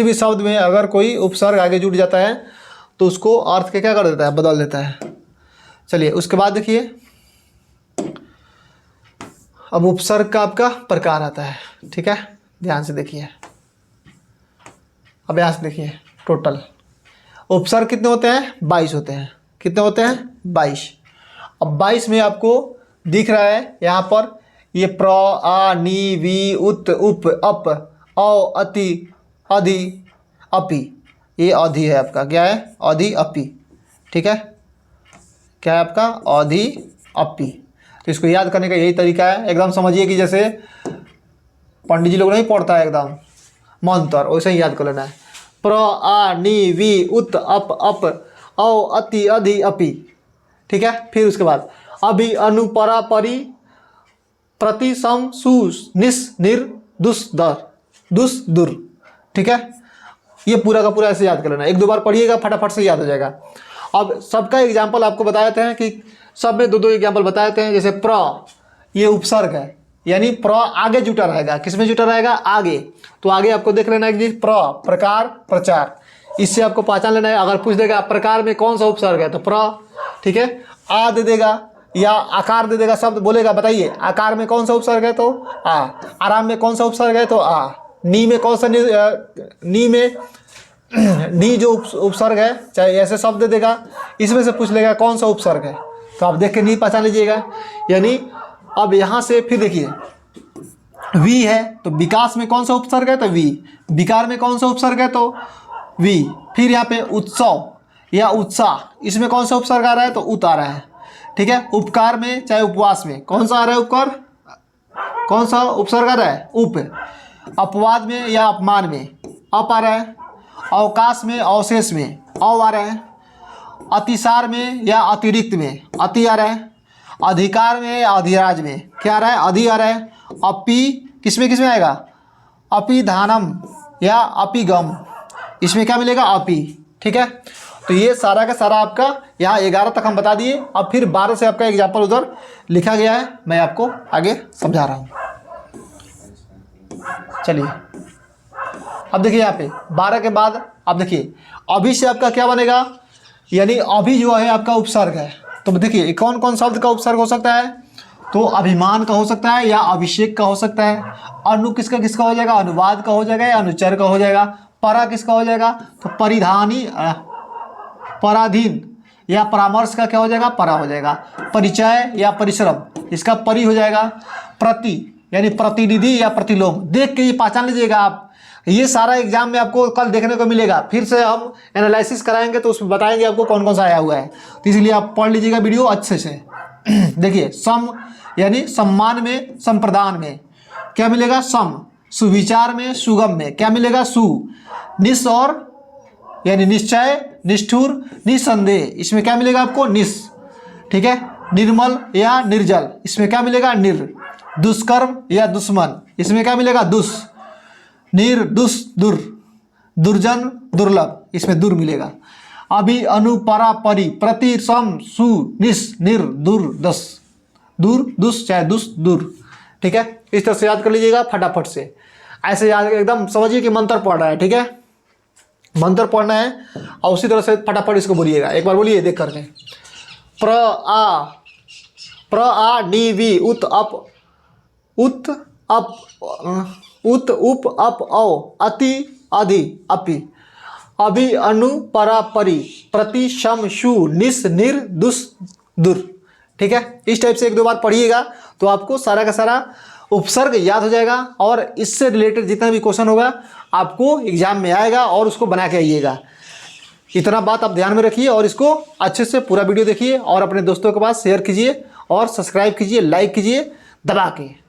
भी शब्द में अगर कोई उपसर्ग आगे जुड़ जाता है तो उसको अर्थ के क्या कर देता है, बदल देता है। चलिए उसके बाद देखिए, अब उपसर्ग का आपका प्रकार आता है। ठीक है, ध्यान से देखिए, अब यहाँ से देखिए, टोटल उपसर्ग कितने होते हैं, 22 होते हैं। कितने होते हैं, 22। अब 22 में आपको दिख रहा है यहाँ पर, ये प्र, आ, नी, वी, उत, उप, अप, औ, अति, अधि, अपि, ये अधि है आपका, क्या है, अधि, अपि। ठीक है, क्या है आपका, अधि, अपि। तो इसको याद करने का यही तरीका है, एकदम समझिए कि जैसे पंडित जी लोग नहीं पढ़ता है एकदम मंत्र, वैसे ही याद कर लेना है। प्र, आ, नी, वी, उत, अप, औ, अति, अधि, अपि। ठीक है, फिर उसके बाद अभि, अनु, परा, परि, प्रति, सम, सु, निस, निर, दुस, दर, दुस, दुर। ठीक है, ये पूरा का पूरा ऐसे याद कर लेना, एक दो बार पढ़िएगा फटाफट से याद हो जाएगा। अब सबका एग्जाम्पल आपको बताए थे कि सब में दो दो एग्जाम्पल बताए थे। जैसे प्र, ये उपसर्ग है, यानी प्र आगे जुटा रहेगा, किसमें जुटा रहेगा, आगे। तो आगे आपको देख लेना है कि प्र, प्रकार, प्रचार, इससे आपको पहचान लेना है। अगर पूछ देगा प्रकार में कौन सा उपसर्ग है तो प्र। ठीक है, आ दे देगा या आकार दे देगा, शब्द बोलेगा, बताइए आकार में कौन सा उपसर्ग है तो आ, आराम में कौन सा उपसर्ग है तो आ, नी में कौन सा, नी में नी जो उपसर्ग है, चाहे ऐसे शब्द दे देगा, इसमें से पूछ लेगा कौन सा उपसर्ग है, तो आप देख के नी पहचान लीजिएगा। यानी अब यहाँ से फिर देखिए, वी है तो विकास में कौन सा उपसर्ग है तो वी, विकार में कौन सा उपसर्ग है तो वी। फिर यहाँ पे उत्सव या उत्साह, इसमें कौन सा उपसर्ग आ रहा है तो उत आ रहा है। ठीक है, उपकार में चाहे उपवास में कौन सा आ रहा है, उपकार, कौन सा उपसर्ग आ रहा है, उप। अपवाद में या अपमान में अप आ रहा है। अवकाश में, अवशेष में अव आ रहा है। अतिसार में या अतिरिक्त में अति आ रहा है। अधिकार में या अधिराज में क्या आ रहा है, अधि आ रहा है। अपि किस में आएगा, अपिधानम या अपिगम, इसमें क्या मिलेगा, अपि। ठीक है, तो ये सारा का सारा आपका यहाँ 11 तक हम बता दिए। अब फिर 12 से आपका एग्जाम्पल उधर लिखा गया है, मैं आपको आगे समझा रहा हूँ। चलिए अब देखिए यहाँ पे 12 के बाद अब देखिए अभी से आपका क्या बनेगा, यानी अभी जो है आपका उपसर्ग है। तो देखिए कौन कौन शब्द का उपसर्ग हो सकता है, तो अभिमान का हो सकता है या अभिषेक का हो सकता है। अनु किसका हो जाएगा, अनुवाद का हो जाएगा या अनुचर का हो जाएगा। परा किसका हो जाएगा, तो परिधानी, पराधीन या परामर्श का क्या हो जाएगा, परा हो जाएगा। परिचय या परिश्रम, इसका परि हो जाएगा। प्रति यानी प्रतिनिधि या प्रतिलोम, देख के ये पहचान लीजिएगा आप। ये सारा एग्जाम में आपको कल देखने को मिलेगा, फिर से हम एनालिसिस कराएंगे तो उसमें बताएंगे आपको कौन कौन सा आया हुआ है। तो इसलिए आप पढ़ लीजिएगा वीडियो अच्छे से। देखिए सम यानी सम्मान में, संप्रदान में क्या मिलेगा, सम। सुविचार में, सुगम में क्या मिलेगा, सु। निस और यानी निश्चय, निष्ठुर, निसंदेह, इसमें क्या मिलेगा आपको, निस। ठीक है, निर्मल या निर्जल, इसमें क्या मिलेगा, निर। दुष्कर्म या दुश्मन, इसमें क्या मिलेगा, दुष। निर, दुष, दुर। दुर्जन, दुर्लभ, इसमें दुर मिलेगा। अभि, अनु, परा, परि, प्रति, सम, सु, निस, निर, दुर, दस। दूर, दुष चाहे दुष, दूर। ठीक है, इस तरह से याद कर लीजिएगा फटाफट से। ऐसे याद एकदम समझिए कि मंत्र पढ़ रहा है। ठीक है, मंत्र पढ़ना है और उसी तरह से फटाफट इसको बोलिएगा। एक बार बोलिए देख करके। प्र आ नी वी उत अप उत उप अप औ अति अधि अपि अभि अनु परा परि प्रति शम शु निस निर दुस दुर। ठीक है, इस टाइप से एक दो बार पढ़िएगा तो आपको सारा का सारा उपसर्ग याद हो जाएगा और इससे रिलेटेड जितना भी क्वेश्चन होगा आपको एग्जाम में आएगा और उसको बना के आइएगा। इतना बात आप ध्यान में रखिए और इसको अच्छे से पूरा वीडियो देखिए और अपने दोस्तों के पास शेयर कीजिए और सब्सक्राइब कीजिए, लाइक कीजिए दबा के।